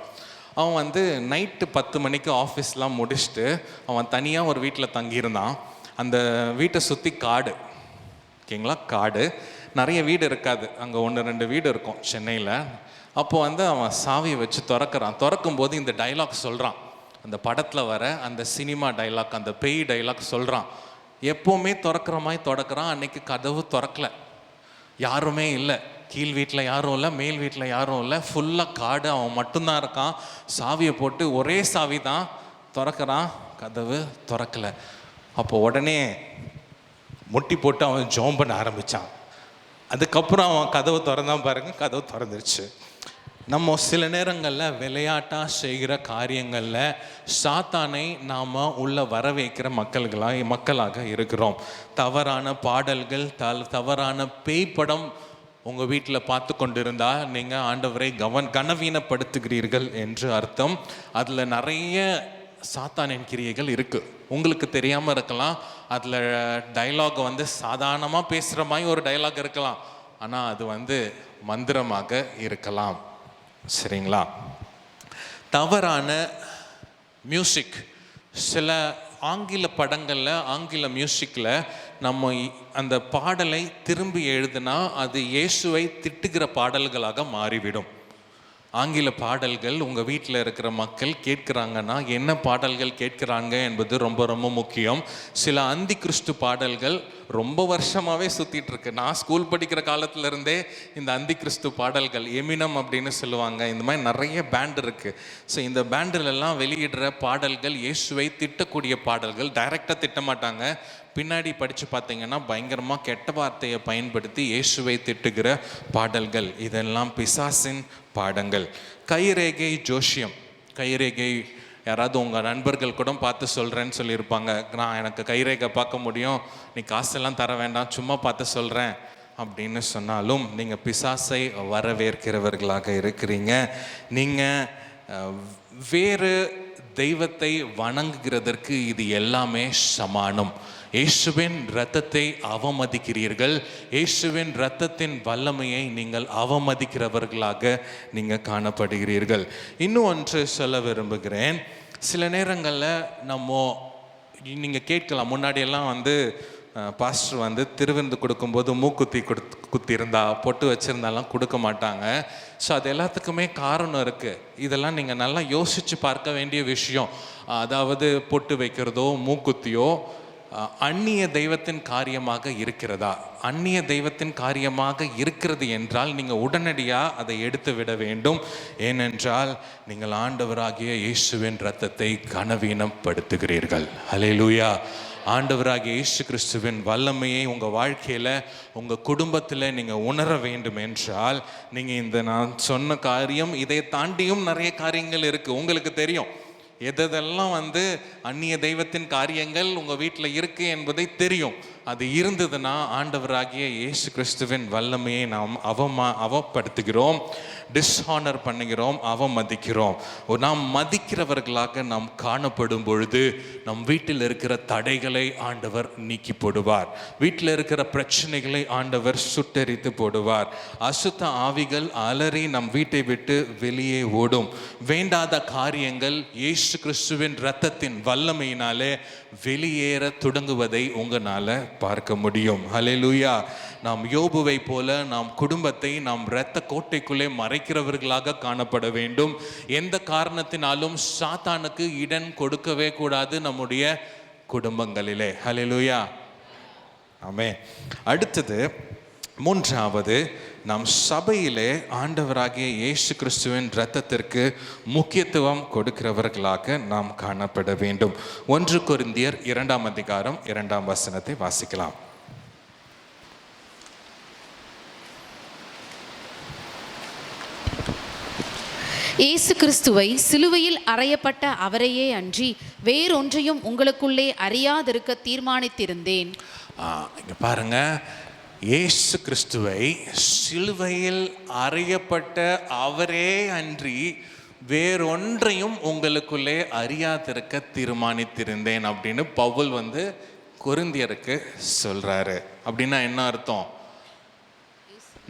அவன் வந்து நைட்டு 10 மணிக்கு ஆஃபீஸ்லாம் முடிச்சுட்டு அவன் தனியாக ஒரு வீட்டில் தங்கியிருந்தான். அந்த வீட்டை சுற்றி காடு, ஓகேங்களா? காடு, நிறைய வீடு இருக்காது, அங்கே 1-2 வீடு இருக்கும் சென்னையில். அப்போ வந்து அவன் சாவியை வச்சு திறக்கும்போது இந்த டைலாக் சொல்கிறான். அந்த படத்தில் வர அந்த சினிமா டைலாக், அந்த பேய் டைலாக் சொல்கிறான். எப்போவுமே திறக்கிற மாதிரி திறக்கிறான். அன்னைக்கு கதவு திறக்கல, யாருமே இல்லை. கீழ் வீட்டில் யாரும் இல்லை, மேல் வீட்டில் யாரும் இல்லை, ஃபுல்லாக காடு. அவன் மட்டும்தான் இருக்கான். சாவியை போட்டு ஒரே சாவி தான் திறக்கிறான், கதவு திறக்கலை. அப்போ உடனே முட்டி போட்டு அவன் ஜெபம் பண்ண ஆரம்பித்தான். அதுக்கப்புறம் அவன் கதவு திறந்தான் பாருங்க, கதவு திறந்துருச்சு. நம்ம சில நேரங்களில் விளையாட்டாக செய்கிற காரியங்களில் சாத்தானை நாம் உள்ள வர வைக்கிற மக்களாக இருக்கிறோம். தவறான பாடல்கள், தவறான பேய்ப்படம் உங்கள் வீட்டில் பார்த்து கொண்டிருந்தால் நீங்கள் ஆண்டவரை கனவீனப்படுத்துகிறீர்கள் என்று அர்த்தம். அதில் நிறைய சாத்தானின் கிரியைகள் இருக்குது, உங்களுக்கு தெரியாமல் இருக்கலாம். அதில் டைலாக் வந்து சாதாரணமாக பேசுகிற மாதிரி ஒரு டைலாக் இருக்கலாம், ஆனால் அது வந்து மந்திரமாக இருக்கலாம். சரிங்களா? தவறான மியூசிக், சில ஆங்கில படங்களில், ஆங்கில மியூசிக்கில் நம்ம அந்த பாடலை திரும்பி எழுதுனா அது இயேசுவை திட்டுகிற பாடல்களாக மாறிவிடும். ஆங்கில பாடல்கள் உங்கள் வீட்டில் இருக்கிற மக்கள் கேட்குறாங்கன்னா என்ன பாடல்கள் கேட்குறாங்க என்பது ரொம்ப ரொம்ப முக்கியம். சில அந்தி கிறிஸ்து பாடல்கள் ரொம்ப வருஷமாகவே சுற்றிட்டுருக்கு. நான் ஸ்கூல் படிக்கிற காலத்துலேருந்தே இந்த அந்தி கிறிஸ்து பாடல்கள், எமினம் அப்படின்னு சொல்லுவாங்க, இந்த மாதிரி நிறைய பேண்ட் இருக்குது. ஸோ இந்த பேண்டிலெல்லாம் வெளியிடுற பாடல்கள் இயேசுவை திட்டக்கூடிய பாடல்கள். டைரெக்டாக திட்ட மாட்டாங்க, பின்னாடி படித்து பார்த்தீங்கன்னா பயங்கரமாக கெட்ட வார்த்தையை பயன்படுத்தி இயேசுவை திட்டுகிற பாடல்கள். இதெல்லாம் பிசாசின் பாடங்கள். கைரேகை ஜோஷியம், கைரேகை யாராவது உங்கள் நண்பர்கள் கூட பார்த்து சொல்கிறேன்னு சொல்லியிருப்பாங்க. நான் எனக்கு கைரேகை பார்க்க முடியும், நீ காசெல்லாம் தர வேண்டாம், சும்மா பார்த்து சொல்கிறேன் அப்படின்னு சொன்னாலும் நீங்கள் பிசாசை வரவேற்கிறவர்களாக இருக்கிறீங்க. நீங்கள் வேறு தெய்வத்தை வணங்குகிறதற்கு இது எல்லாமே சமானம். இயேசுவின் இரத்தத்தை அவமதிக்கிறீர்கள். இயேசுவின் இரத்தத்தின் வல்லமையை நீங்கள் அவமதிக்கிறவர்களாக நீங்கள் காணப்படுகிறீர்கள். இன்னும் ஒன்று சொல்ல விரும்புகிறேன். சில நேரங்களில் நீங்கள் கேட்கலாம், முன்னாடியெல்லாம் வந்து பாஸ்டர் வந்து திருவிருந்து கொடுக்கும்போது மூக்குத்தி குத்திருந்தா, பொட்டு வச்சுருந்தாலாம் கொடுக்க மாட்டாங்க. ஸோ அது எல்லாத்துக்குமே காரணம் இருக்குது. இதெல்லாம் நீங்கள் நல்லா யோசித்து பார்க்க வேண்டிய விஷயம். அதாவது பொட்டு வைக்கிறதோ மூக்குத்தியோ அந்நிய தெய்வத்தின் காரியமாக இருக்கிறதா? அந்நிய தெய்வத்தின் காரியமாக இருக்கிறது என்றால் நீங்கள் உடனடியாக அதை எடுத்து விட வேண்டும். ஏனென்றால் நீங்கள் ஆண்டவராகிய இயேசுவின் இரத்தத்தை கனவீனப்படுத்துகிறீர்கள். ஹல்லேலூயா. ஆண்டவராகிய இயேசு கிறிஸ்துவின் வல்லமையை உங்கள் வாழ்க்கையில், உங்கள் குடும்பத்தில் நீங்கள் உணர வேண்டும் என்றால் நீங்கள் இந்த நான் சொன்ன காரியம், இதை தாண்டியும் நிறைய காரியங்கள் இருக்குது. உங்களுக்கு தெரியும் எதெல்லாம் வந்து அந்நிய தெய்வத்தின் காரியங்கள் உங்கள் வீட்டில் இருக்குது என்பதை தெரியும். அது இருந்ததுன்னா ஆண்டவராகிய இயேசு கிறிஸ்துவின் வல்லமையை நாம் அவப்படுத்துகிறோம், டிஸ்ஹானர் பண்ணுகிறோம், அவமதிக்கிறோம். நாம் மதிக்கிறவர்களாக நாம் காணப்படும் பொழுது நம் வீட்டில் இருக்கிற தடைகளை ஆண்டவர் நீக்கி போடுவார். வீட்டில் இருக்கிற பிரச்சனைகளை ஆண்டவர் சுட்டெரித்து போடுவார். அசுத்த ஆவிகள் அலறி நம் வீட்டை விட்டு வெளியே ஓடும். வேண்டாத காரியங்கள் இயேசு கிறிஸ்துவின் இரத்தத்தின் வல்லமையினாலே வெளியேற தொடங்குவதை உங்களால் பார்க்க முடியும். ஹல்லேலூயா. நாம் யோபுவை போல நாம் குடும்பத்தை நாம் இரத்த கோட்டைக்குள்ளே மறைக்கிறவர்களாக காணப்பட வேண்டும். எந்த காரணத்தினாலும் சாத்தானுக்கு இடம் கொடுக்கவே கூடாது நம்முடைய குடும்பங்களிலே. ஹல்லேலூயா. ஆமென். அடுத்தது மூன்றாவது, நாம் சபையிலே ஆண்டவராகிய இயேசு கிறிஸ்துவின் இரத்தத்திற்கு முக்கியத்துவம் கொடுக்கிறவர்களாக நாம் காணப்பட வேண்டும். 1 கொரிந்தியர் 2ஆம் அதிகாரம் 2ஆம் வசனத்தை வாசிக்கலாம். இயேசு கிறிஸ்துவை சிலுவையில் அறையப்பட்ட அவரையே அன்றி வேறொன்றையும் உங்களுக்குள்ளே அறியாதிருக்க தீர்மானித்திருந்தேன். இங்க பாருங்க, இயேசு கிறிஸ்துவை சிலுவையில் அறையப்பட்ட அவரே அன்றி வேறொன்றையும் உங்களுக்குள்ளே அறியாதிருக்க தீர்மானித்திருந்தேன் அப்படின்னு பவுல் கொரிந்தியருக்கு சொல்றாரு. அப்படின்னா என்ன அர்த்தம்?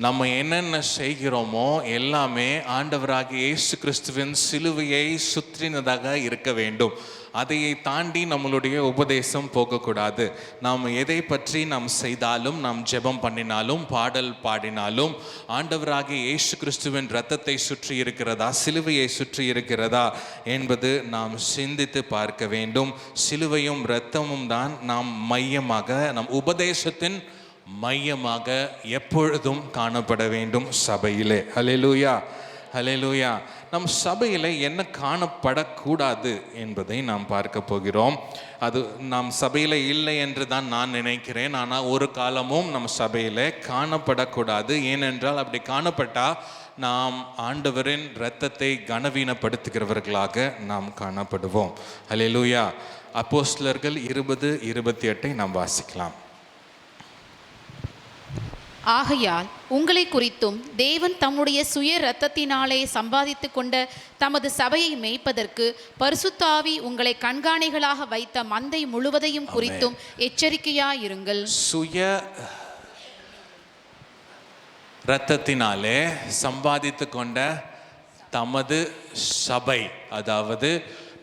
நம்ம என்னென்ன செய்கிறோமோ எல்லாமே ஆண்டவராகிய இயேசு கிறிஸ்துவின் சிலுவையை சுற்றினதாக இருக்க வேண்டும். அதையை தாண்டி நம்மளுடைய உபதேசம் போகக்கூடாது. நாம் எதை பற்றி நாம் செய்தாலும், நாம் ஜெபம் பண்ணினாலும், பாடல் பாடினாலும் ஆண்டவராகிய இயேசு கிறிஸ்துவின் இரத்தத்தை சுற்றி இருக்கிறதா, சிலுவையை சுற்றி இருக்கிறதா என்பது நாம் சிந்தித்து பார்க்க வேண்டும். சிலுவையும் இரத்தமும் தான் நாம் மையமாக, நம் உபதேசத்தின் மையமாக எப்பொழுதும் காணப்பட வேண்டும் சபையிலே. ஹல்லேலூயா, ஹல்லேலூயா. நம் சபையில் என்ன காணப்படக்கூடாது என்பதை நாம் பார்க்க போகிறோம். அது நம் சபையில் இல்லை என்று தான் நான் நினைக்கிறேன். ஆனால் ஒரு காலமும் நம் சபையில் காணப்படக்கூடாது. ஏனென்றால் அப்படி காணப்பட்டால் நாம் ஆண்டவரின் இரத்தத்தை கனவீனப்படுத்துகிறவர்களாக நாம் காணப்படுவோம். ஹல்லேலூயா. அப்போஸ்தலர்கள் 20:28 நாம் வாசிக்கலாம். ஆகையால் உங்களை குறித்தும் தேவன் தம்முடைய சுய இரத்தத்தினாலே சம்பாதித்து கொண்ட தமது சபையை மேய்ப்பதற்கு பரிசுத்த ஆவி உங்களை கண்காணிகளாக வைத்த மந்தை முழுவதையும் குறித்தும் எச்சரிக்கையாயிருங்கள். சுய இரத்தத்தினாலே சம்பாதித்து கொண்ட தமது சபை, அதாவது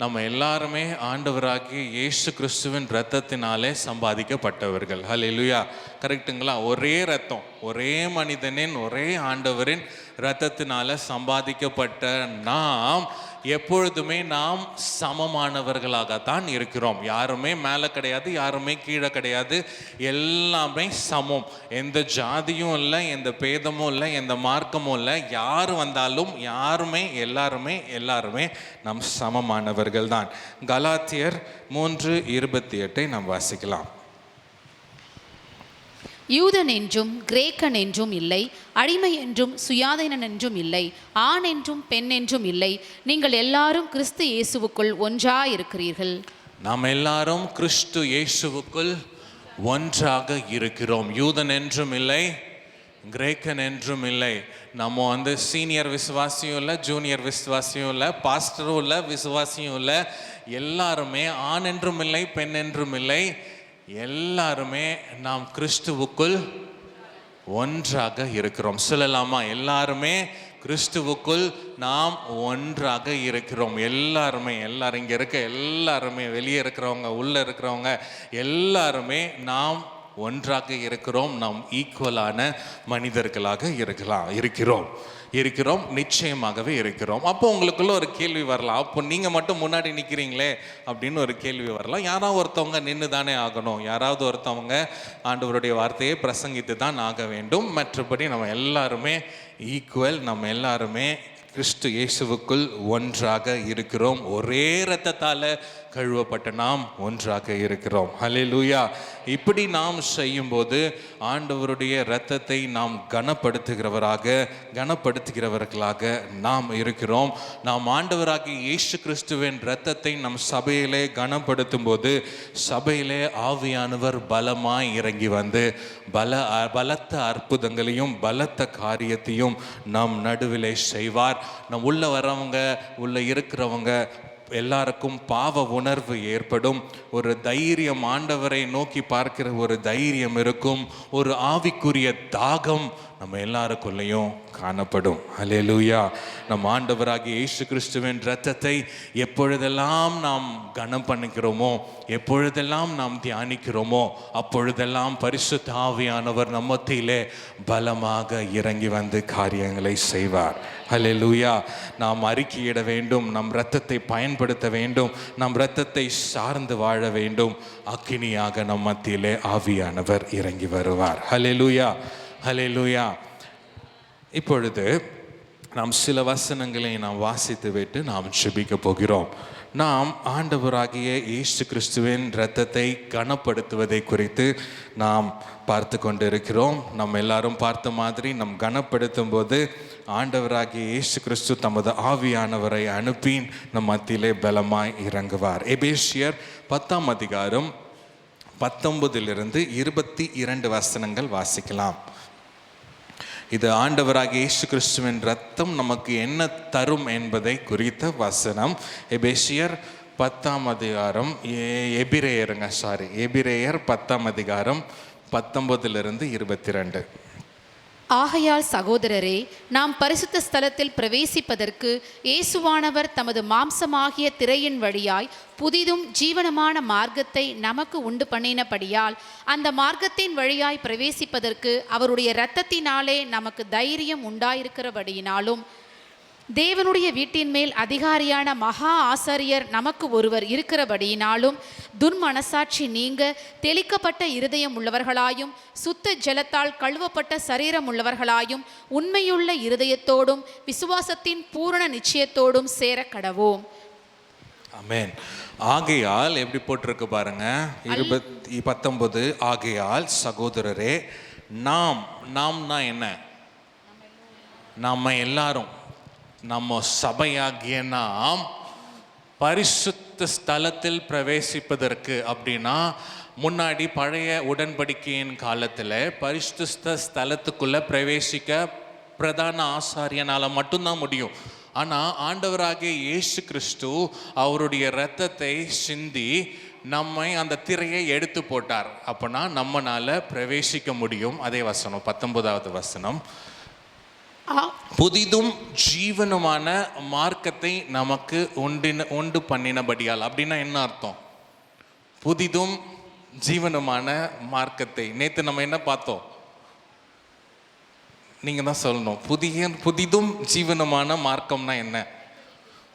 நம்ம எல்லாருமே ஆண்டவராகிய இயேசு கிறிஸ்துவின் இரத்தத்தினாலே சம்பாதிக்கப்பட்டவர்கள். ஹல்லேலூயா. கரெக்டுங்களா? ஒரே இரத்தம், ஒரே மனிதனின், ஒரே ஆண்டவரின் இரத்தத்தினால சம்பாதிக்கப்பட்ட நாம் எப்பொழுதுமே நாம் சமமானவர்களாகத்தான் இருக்கிறோம். யாருமே மேலே கிடையாது, யாருமே கீழே கிடையாது, எல்லாமே சமம். எந்த ஜாதியும் இல்லை, எந்த பேதமும் இல்லை, எந்த மார்க்கமும் இல்லை. யார் வந்தாலும் எல்லாருமே நாம் சமமானவர்கள் தான். கலாத்தியர் 3:28 நாம் வாசிக்கலாம். யூதன் என்றும் கிரேக்கன் என்றும் இல்லை, அடிமை என்றும் சுயாதீனன் என்றும் இல்லை, ஆண் என்றும் பெண் என்றும் இல்லை, நீங்கள் எல்லாரும் கிறிஸ்து இயேசுவுக்குள் ஒன்றாயிருக்கிறீர்கள். நாம் எல்லாரும் கிறிஸ்து இயேசுவுக்குள் ஒன்றாக இருக்கிறோம். யூதன் என்றும் இல்லை, கிரேக்கன் என்றும் இல்லை. நம்ம சீனியர் விசுவாசியும் இல்லை, ஜூனியர் விசுவாசியும் இல்லை, பாஸ்டரும் இல்லை, விசுவாசியும் இல்லை. எல்லாருமே ஆண் என்றும் இல்லை, பெண் என்றும் இல்லை. எல்லாருமே நாம் கிறிஸ்துவுக்குள் ஒன்றாக இருக்கிறோம். சொல்லலாமா? எல்லாருமே கிறிஸ்துவுக்குள் நாம் ஒன்றாக இருக்கிறோம். எல்லாரும் இங்கே இருக்க எல்லாருமே, வெளியே இருக்கிறவங்க, உள்ளே இருக்கிறவங்க எல்லாருமே நாம் ஒன்றாக இருக்கிறோம். நாம் ஈக்குவலான மனிதர்களாக இருக்கிறோம், நிச்சயமாகவே இருக்கிறோம். அப்போ உங்களுக்குள்ள ஒரு கேள்வி வரலாம், அப்போ நீங்கள் மட்டும் முன்னாடி நிற்கிறீங்களே அப்படின்னு ஒரு கேள்வி வரலாம். யாராவது ஒருத்தவங்க நின்று தானே ஆகணும், யாராவது ஒருத்தவங்க ஆண்டவருடைய வார்த்தையை பிரசங்கித்து தான் ஆக வேண்டும். மற்றபடி நம்ம எல்லாருமே ஈக்குவல், நம்ம எல்லாருமே கிறிஸ்து இயேசுவுக்குள் ஒன்றாக இருக்கிறோம். ஒரே இரத்தத்தால் கழுவப்பட்ட நாம் ஒன்றாக இருக்கிறோம். ஹல்லேலூயா. இப்படி நாம் செய்யும்போது ஆண்டவருடைய இரத்தத்தை நாம் கனப்படுத்துகிறவர்களாக நாம் இருக்கிறோம். நாம் ஆண்டவராகிய இயேசு கிறிஸ்துவின் இரத்தத்தை நம் சபையிலே கனப்படுத்தும் போது சபையிலே ஆவியானவர் பலமாய் இறங்கி வந்து பலத்த அற்புதங்களையும் பலத்த காரியத்தையும் நம் நடுவிலே செய்வார். நம் உள்ள வரவங்க உள்ள இருக்கிறவங்க எல்லாருக்கும் பாவ உணர்வு ஏற்படும். ஒரு தைரியம், ஆண்டவரை நோக்கி பார்க்கிற ஒரு தைரியம் இருக்கும். ஒரு ஆவிக்குரிய தாகம் நம்ம எல்லாருக்குள்ளேயும் காணப்படும். ஹல்லேலூயா. நம் ஆண்டவராகிய இயேசு கிறிஸ்துவின் இரத்தத்தை எப்பொழுதெல்லாம் நாம் கனம் பண்ணிக்கிறோமோ, எப்பொழுதெல்லாம் நாம் தியானிக்கிறோமோ, அப்பொழுதெல்லாம் பரிசுத்த ஆவியானவர் நம்ம மத்தியிலே பலமாக இறங்கி வந்து காரியங்களை செய்வார். ஹல்லேலூயா. நாம் அறிக்கையிட வேண்டும், நம் இரத்தத்தை பயன்படுத்த வேண்டும், நம் இரத்தத்தை சார்ந்து வாழ வேண்டும். அக்கினியாக நம் மத்தியிலே ஆவியானவர் இறங்கி வருவார். ஹல்லேலூயா. ஹல்லேலூயா. இப்பொழுது நாம் சில வசனங்களை நாம் வாசித்து விட்டு நாம் ஜெபிக்க போகிறோம். நாம் ஆண்டவராகிய இயேசு கிறிஸ்துவின் இரத்தத்தை கனப்படுத்துவதை குறித்து நாம் பார்த்து கொண்டிருக்கிறோம். நம்ம எல்லாரும் பார்த்த மாதிரி நம் கனப்படுத்தும் போது ஆண்டவராகிய இயேசு கிறிஸ்து தமது ஆவியானவரை அனுப்பி நம் மத்தியிலே பலமாய் இறங்குவார். எபேசியர் 10ஆம் அதிகாரம் 19 22 வசனங்கள் வாசிக்கலாம். இது ஆண்டவராகிய இயேசு கிறிஸ்துவின் இரத்தம் நமக்கு என்ன தரும் என்பதை குறித்த வசனம். எபேசியர் 10ஆம் அதிகாரம் எபிரேயர் 10ஆம் அதிகாரம் 19 22. ஆகையால் சகோதரரே, நாம் பரிசுத்த ஸ்தலத்தில் பிரவேசிப்பதற்கு இயேசுவானவர் தமது மாம்சமாகிய திரையின் வழியாய் புதிதும் ஜீவனமான மார்க்கத்தை நமக்கு உண்டு பண்ணினபடியால் அந்த மார்க்கத்தின் வழியாய் பிரவேசிப்பதற்கு அவருடைய இரத்தத்தினாலே நமக்கு தைரியம் உண்டாயிருக்கிறபடியினாலும் தேவனுடைய வீட்டின் மேல் அதிகாரியான மகா ஆசாரியர் நமக்கு ஒருவர் இருக்கிறபடியினாலும் துர்மனசாட்சி நீங்க தெளிக்கப்பட்ட இருதயம் உள்ளவர்களாயும் சுத்த ஜலத்தால் கழுவப்பட்ட சரீரம் உள்ளவர்களாயும் உண்மையுள்ள இருதயத்தோடும் விசுவாசத்தின் பூரண நிச்சயத்தோடும் சேர கடவோம். ஆமென். ஆகையால் எப்படி போட்டிருக்கு பாருங்க, 19. ஆகையால் சகோதரரே, நாம்னா என்ன? நம்ம எல்லாரும், நம்ம சபையாகிய நாம் பரிசுத்த ஸ்தலத்தில் பிரவேசிப்பதற்கு, அப்படின்னா முன்னாடி பழைய உடன்படிக்கையின் காலத்தில் பரிசுத்த ஸ்தலத்துக்குள்ள பிரவேசிக்க பிரதான ஆசாரியனால மட்டும்தான் முடியும். ஆனால் ஆண்டவராகிய இயேசு கிறிஸ்து அவருடைய இரத்தத்தை சிந்தி நம்மை அந்த திரையை எடுத்து போட்டார். அப்போனா நம்மனால பிரவேசிக்க முடியும். அதே வசனம் 19வது வசனம், புதிதும் ஜீவனுமான மார்க்கத்தை நமக்கு உண்டு பண்ணினபடியால். அப்படின்னா என்ன அர்த்தம்? புதிதும் ஜீவனுமான மார்க்கத்தை. நேற்று நம்ம என்ன பார்த்தோம்? நீங்கள் தான் சொல்லணும். புதிதும் ஜீவனுமான மார்க்கம்னா என்ன?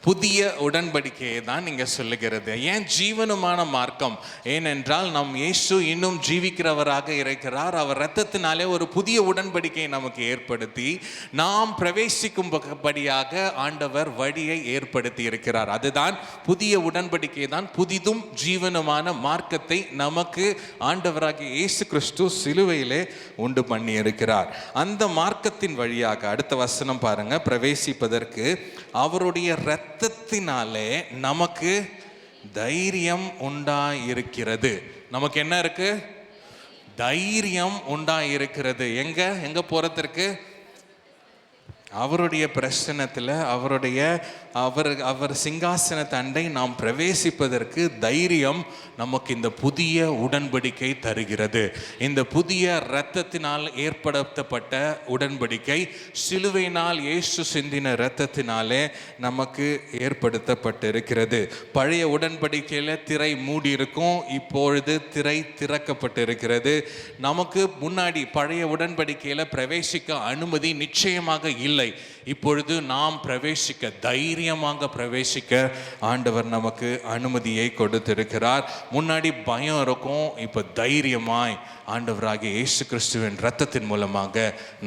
புதிய உடன்படிக்கையை தான் நீங்கள் சொல்லுகிறது. ஏன் ஜீவனுமான மார்க்கம்? ஏனென்றால் நம் இயேசு இன்னும் ஜீவிக்கிறவராக இருக்கிறார். அவர் இரத்தத்தினாலே ஒரு புதிய உடன்படிக்கையை நமக்கு ஏற்படுத்தி நாம் பிரவேசிக்கும்படியாக ஆண்டவர் வழியை ஏற்படுத்தி இருக்கிறார். அதுதான் புதிய உடன்படிக்கை தான் புதிதும் ஜீவனுமான மார்க்கத்தை நமக்கு ஆண்டவராகிய இயேசு கிறிஸ்து சிலுவையிலே உண்டு பண்ணி இருக்கிறார். அந்த மார்க்கத்தின் வழியாக அடுத்த வசனம் பாருங்க, பிரவேசிப்பதற்கு அவருடைய இரத்தத்தினாலே நமக்கு தைரியம் உண்டாயிருக்கிறது. நமக்கு என்ன இருக்கு? தைரியம் உண்டாயிருக்கிறது. எங்க போறதற்கு? அவருடைய பிரசன்னத்தில், அவர் சிங்காசன தண்டை நாம் பிரவேசிப்பதற்கு தைரியம் நமக்கு இந்த புதிய உடன்படிக்கை தருகிறது. இந்த புதிய இரத்தத்தினால் ஏற்படுத்தப்பட்ட உடன்படிக்கை, சிலுவையினால் இயேசு சிந்தின இரத்தத்தினாலே நமக்கு ஏற்படுத்தப்பட்டிருக்கிறது. பழைய உடன்படிக்கையில் திரை மூடி இருக்கும், இப்பொழுது திரை திறக்கப்பட்டிருக்கிறது. நமக்கு முன்னாடி பழைய உடன்படிக்கையில் பிரவேசிக்க அனுமதி நிச்சயமாக இல்லை. இல்லை. இப்பொழுது நாம் பிரவேசிக்க, தைரியமாக பிரவேசிக்க ஆண்டவர் நமக்கு அனுமதியை கொடுத்திருக்கிறார். முன்னாடி பயம் இருக்கும், இப்போ தைரியமாய் ஆண்டவராகிய இயேசு கிறிஸ்துவின் இரத்தத்தின் மூலமாக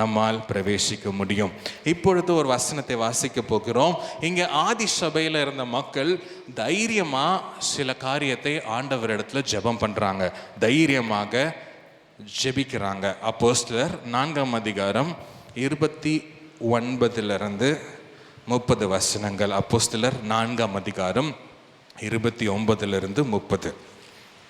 நம்மால் பிரவேசிக்க முடியும். இப்பொழுது ஒரு வசனத்தை வாசிக்க போகிறோம். இங்கே ஆதி சபையில் இருந்த மக்கள் தைரியமாக சில காரியத்தை ஆண்டவரிடத்துல ஜெபம் பண்ணுறாங்க, தைரியமாக ஜெபிக்கிறாங்க. அப்போஸ்தலர் 4ஆம் அதிகாரம் 29 30 வசனங்கள். அப்போஸ்தலர் 4ஆம் அதிகாரம் 29 30.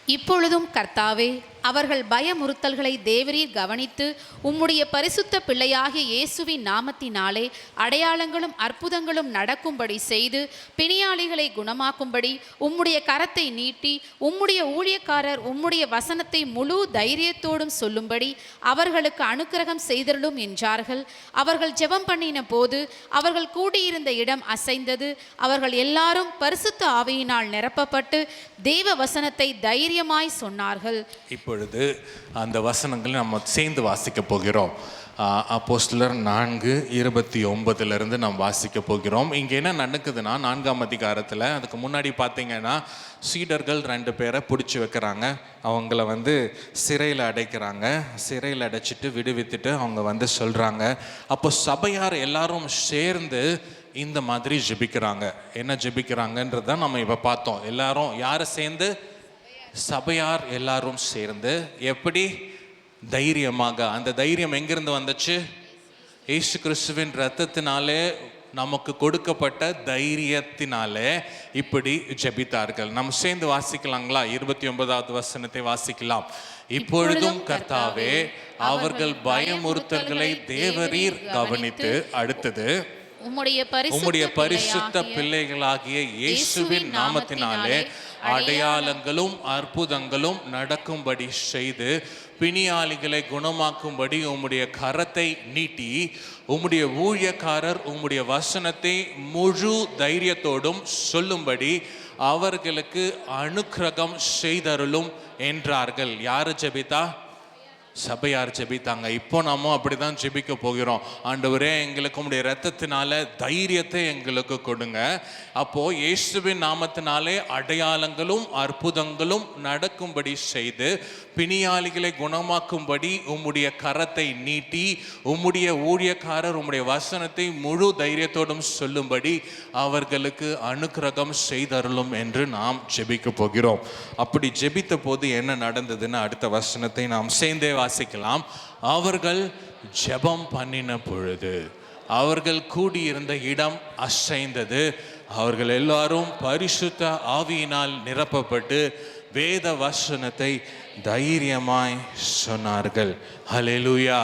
இப்பொழுதும் கர்த்தாவே, அவர்கள் பயமுறுத்தல்களை தேவரீர் கவனித்து உம்முடைய பரிசுத்த பிள்ளையாகிய இயேசுவின் நாமத்தினாலே அடையாளங்களும் அற்புதங்களும் நடக்கும்படி செய்து பிணியாளிகளை குணமாக்கும்படி உம்முடைய கரத்தை நீட்டி உம்முடைய ஊழியக்காரர் உம்முடைய வசனத்தை முழு தைரியத்தோடும் சொல்லும்படி அவர்களுக்கு அனுக்கிரகம் செய்தருளும் என்றார்கள். அவர்கள் ஜெபம் பண்ணின போது அவர்கள் கூடியிருந்த இடம் அசைந்தது. அவர்கள் எல்லாரும் பரிசுத்த ஆவியினால் நிரப்பப்பட்டு தேவ வசனத்தை தைரியமாய் சொன்னார்கள். இப்பொழுது அந்த வசனங்களை நம்ம சேர்ந்து வாசிக்க போகிறோம். அப்போஸ்தலர் 4:29 நாம் வாசிக்க போகிறோம். இங்கே என்ன நடக்குதுன்னா, 4ஆம் அதிகாரத்தில் அதுக்கு முன்னாடி பார்த்தீங்கன்னா சீடர்கள் 2 பேரை பிடிச்சி வைக்கிறாங்க. அவங்கள சிறையில் அடைக்கிறாங்க. சிறையில் அடைச்சிட்டு விடுவித்துட்டு அவங்க சொல்கிறாங்க. அப்போ சபையார் எல்லாரும் சேர்ந்து இந்த மாதிரி ஜெபிக்கிறாங்க. என்ன ஜெபிக்கிறாங்கன்றத நம்ம இப்போ பார்த்தோம். எல்லாரும் யாரை சேர்ந்து? சபையார் எல்லாரும் சேர்ந்து. எப்படி? தைரியமாக. அந்த தைரியம் எங்கிருந்து வந்துச்சு? இயேசு கிறிஸ்துவின் இரத்தத்தினாலே நமக்கு கொடுக்கப்பட்ட தைரியத்தினாலே இப்படி ஜெபித்தார்கள். நம்ம சேர்ந்து வாசிக்கலாங்களா? 29வது வசனத்தை வாசிக்கலாம். இப்பொழுதும் கர்த்தாவே, அவர்கள் பயமுறுத்தல்களை தேவரீர் கவனித்து, அடுத்தது உம்முடைய பரிசுத்த பிள்ளைகளாகிய இயேசுவின் நாமத்தினாலே அடையாளங்களும் அற்புதங்களும் நடக்கும்படி செய்து பிணியாளிகளை குணமாக்கும்படி உம்முடைய கரத்தை நீட்டி உம்முடைய ஊழியக்காரர் உம்முடைய வசனத்தை முழு தைரியத்தோடும் சொல்லும்படி அவர்களுக்கு அனுக்கிரகம் செய்தருளும் என்றார்கள். யாரு ஜெபித்தா? சபையார் ஜெபித்தாங்க. இப்போ நாம அப்படிதான் ஜெபிக்க போகிறோம். ஆண்டவரே, எங்களுக்கு உம்முடைய இரத்தத்தினால தைரியத்தை எங்களுக்கு கொடுங்க. அப்போ இயேசுவின் நாமத்தினாலே அடையாளங்களும் அற்புதங்களும் நடக்கும்படி செய்து பிணியாளிகளை குணமாக்கும்படி உம்முடைய கரத்தை நீட்டி உம்முடைய ஊழியக்காரர் உம்முடைய வசனத்தை முழு தைரியத்தோடும் சொல்லும்படி அவர்களுக்கு அனுக்கிரகம் செய்தருளும் என்று நாம் ஜெபிக்க போகிறோம். அப்படி ஜெபித்த போது என்ன நடந்ததுன்னு அடுத்த வசனத்தை நாம் சேர்ந்தே வாசிக்கலாம். அவர்கள் ஜெபம் பண்ணின பொழுது அவர்கள் கூடியிருந்த இடம் அசைந்தது. அவர்கள் எல்லாரும் பரிசுத்த ஆவியினால் நிரப்பப்பட்டு வேத வசனத்தை தைரியமாய் சொன்னார்கள். ஹல்லேலூயா,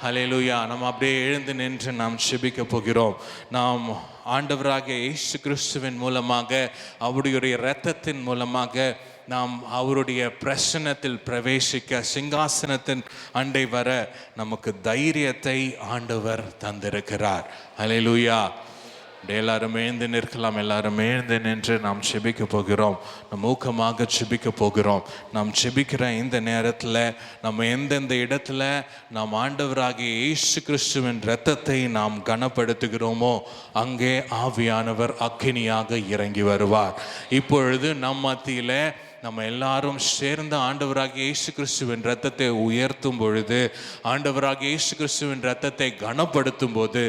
ஹல்லேலூயா. நம்ம அப்படியே எழுந்து நின்று நாம் ஜெபிக்க போகிறோம். நாம் ஆண்டவராகிய இயேசு கிறிஸ்துவின் மூலமாக அவருடைய இரத்தத்தின் மூலமாக நாம் அவருடைய பிரசன்னத்தில் பிரவேசிக்க, சிங்காசனத்தின் அண்டை வர நமக்கு தைரியத்தை ஆண்டவர் தந்திருக்கிறார். ஹல்லேலூயா. எல்லாரும் எழுந்து நிற்கலாம். எல்லாரும் எழுந்து நின்று நாம் செபிக்க போகிறோம். நம்ம ஊக்கமாக செபிக்க போகிறோம். நாம் செபிக்கிற இந்த நேரத்தில் நம்ம எந்தெந்த இடத்துல நாம் ஆண்டவராகிய இயேசு கிறிஸ்துவின் இரத்தத்தை நாம் கனப்படுத்துகிறோமோ அங்கே ஆவியானவர் அக்கினியாக இறங்கி வருவார். இப்பொழுது நம் மத்தியில் நம்ம எல்லாரும் சேர்ந்து ஆண்டவராகிய இயேசு கிறிஸ்துவின் இரத்தத்தை உயர்த்தும் பொழுது, ஆண்டவராகிய இயேசு கிறிஸ்துவின் இரத்தத்தை கனப்படுத்தும் போது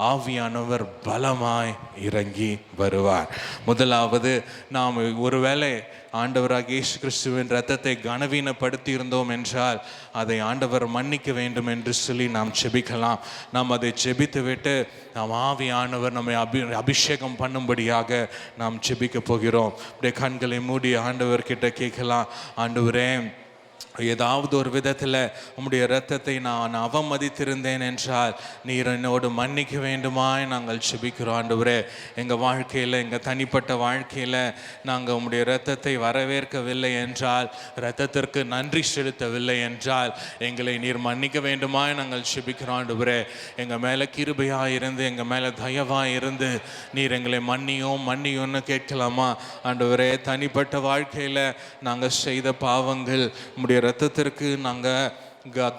ஆவியானவர் பலமாய் இறங்கி வருவார். முதலாவது, நாம் ஒருவேளை ஆண்டவராகிய இயேசு கிறிஸ்துவின் இரத்தத்தை கனவீனப்படுத்தி இருந்தோம் என்றால் அதை ஆண்டவர் மன்னிக்க வேண்டும் என்று சொல்லி நாம் செபிக்கலாம். நாம் அதை செபித்து விட்டு நாம் ஆவியானவர் நம்மை அபிஷேகம் பண்ணும்படியாக நாம் செபிக்க போகிறோம். அப்படியே கண்களை மூடி ஆண்டவர்கிட்ட கேட்கலாம். ஆண்டவரே, ஏதாவது ஒரு விதத்தில் உம்முடைய இரத்தத்தை நான் அவமதித்திருந்தேன் என்றால் நீர் என்னோடு மன்னிக்க வேண்டுமாய் நாங்கள் செபிக்கிறோம். ஆண்டவரே, எங்கள் வாழ்க்கையில், எங்கள் தனிப்பட்ட வாழ்க்கையில் நாங்கள் உம்முடைய இரத்தத்தை வரவேற்கவில்லை என்றால், இரத்தத்திற்கு நன்றி செலுத்தவில்லை என்றால் எங்களை நீர் மன்னிக்க வேண்டுமாய் நாங்கள் செபிக்கிறோம். ஆண்டவரே, எங்கள் மேலே கிருபையாக இருந்து, எங்கள் மேலே தயவாக இருந்து நீர் எங்களை மன்னியும்னு கேட்கலாமா? ஆண்டவரே, தனிப்பட்ட வாழ்க்கையில் நாங்கள் செய்த பாவங்கள் உம்முடைய இரத்தத்திற்கு நாங்கள்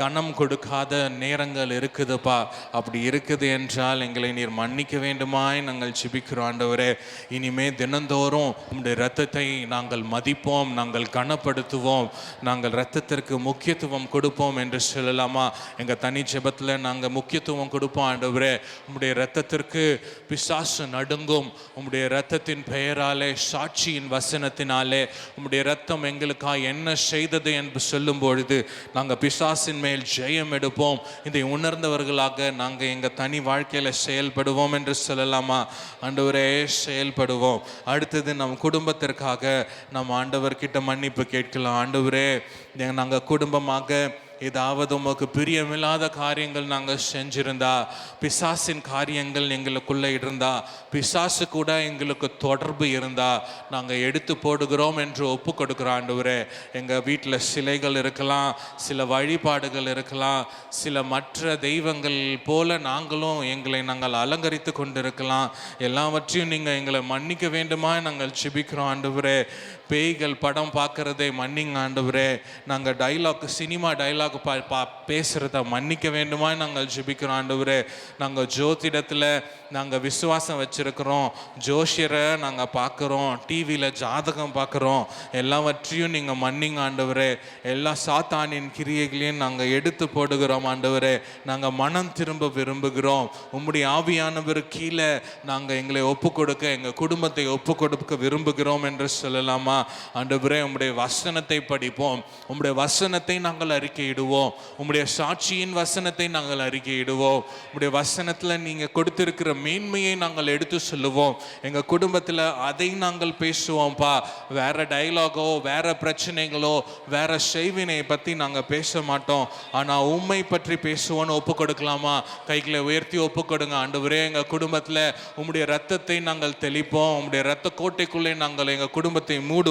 கனம் கொடுக்காத நேரங்கள் இருக்குதுப்பா. அப்படி இருக்குது என்றால் எங்களை நீர் மன்னிக்க வேண்டுமாய் நாங்கள் ஜெபிக்கிறோம் ஆண்டவரே. இனிமே தினந்தோறும் உம்முடைய இரத்தத்தை நாங்கள் மதிப்போம், நாங்கள் கனப்படுத்துவோம், நாங்கள் இரத்தத்திற்கு முக்கியத்துவம் கொடுப்போம் என்று சொல்லலாமா? எங்கள் தனி ஜெபத்தில் நாங்கள் முக்கியத்துவம் கொடுப்போம் ஆண்டவரே. உம்முடைய இரத்தத்திற்கு பிசாசு நடுங்கும். உம்முடைய இரத்தத்தின் பெயராலே, சாட்சியின் வசனத்தினாலே உம்முடைய இரத்தம் எங்களுக்காக என்ன செய்தது என்று சொல்லும் பொழுது நாங்கள் பிசாசின் மேல் ஜெயம் எடுப்போம். இதை உணர்ந்தவர்களாக நாங்கள் எங்கள் தனி வாழ்க்கையில் செயல்படுவோம் என்று சொல்லலாமா? ஆண்டவரே, செயல்படுவோம். அடுத்தது நம் குடும்பத்திற்காக நம்ம ஆண்டவர்கிட்ட மன்னிப்பு கேட்கலாம். ஆண்டவரே, நாங்கள் குடும்பமாக ஏதாவது உமக்கு பிரியமில்லாத காரியங்கள் நாங்கள் செஞ்சிருந்தா, பிசாசின் காரியங்கள் எங்களுக்குள்ளே இருந்தா, பிசாசு கூட எங்களுக்கு தொடர்பு இருந்தா நாங்கள் எடுத்து போடுகிறோம் என்று ஒப்பு கொடுக்குறோம் ஆண்டவரே. எங்கள் வீட்டில் சிலைகள் இருக்கலாம், சில வழிபாடுகள் இருக்கலாம், சில மற்ற தெய்வங்கள் போல நாங்களும் நாங்கள் அலங்கரித்து கொண்டிருக்கலாம். எல்லாவற்றையும் நீங்கள் எங்களை மன்னிக்க வேண்டுமா நாங்கள் ஜெபிக்கிறோம் ஆண்டவரே. பேய்கள் படம் பார்க்குறதே மன்னிங்க ஆண்டவரே. நாங்கள் டைலாக், சினிமா டைலாக் பேசுகிறத மன்னிக்க வேண்டுமா நாங்கள் ஜெபிக்கிறோம் ஆண்டவரே. நாங்கள் ஜோதிடத்தில் நாங்கள் விசுவாசம் வச்சுருக்கிறோம், ஜோஷியரை நாங்கள் பார்க்குறோம், டிவியில் ஜாதகம் பார்க்குறோம். எல்லாவற்றையும் நீங்கள் மன்னிங்க ஆண்டவரே. எல்லா சாத்தானின் கிரியைகளையும் நாங்கள் எடுத்து போடுகிறோம் ஆண்டவரே. நாங்கள் மனம் திரும்ப விரும்புகிறோம். உம்முடைய ஆவியானவர் கீழே நாங்கள் எங்களை ஒப்பு கொடுக்க, எங்கள் குடும்பத்தை ஒப்பு கொடுக்க விரும்புகிறோம் என்று சொல்லலாமா? ஆண்டவரே, உம்முடைய வசனத்தை படிப்போம், உம்முடைய வசனத்தை நாங்கள் அறிக்கையிடுவோம், உம்முடைய சாட்சியின் வசனத்தை நாங்கள் அறிக்கையிடுவோம். உம்முடைய வசனத்தில் நீங்கள் கொடுத்திருக்கிற மேன்மையை நாங்கள் எடுத்து சொல்லுவோம். எங்கள் குடும்பத்தில் அதை நாங்கள் பேசுவோம்ப்பா. வேற டயலாகோ, வேற பிரச்சனைகளோ, வேற செய்வினையை பற்றி நாங்கள் பேச மாட்டோம். ஆனால் உண்மை பற்றி பேசுவோன்னு ஒப்பு கொடுக்கலாமா? கைகளை உயர்த்தி ஒப்பு கொடுங்க ஆண்டவரே. எங்கள் குடும்பத்தில் உம்முடைய ரத்தத்தை நாங்கள் தெளிப்போம். உம்முடைய ரத்த கோட்டைக்குள்ளே நாங்கள் எங்கள் குடும்பத்தை மூடுவோம்.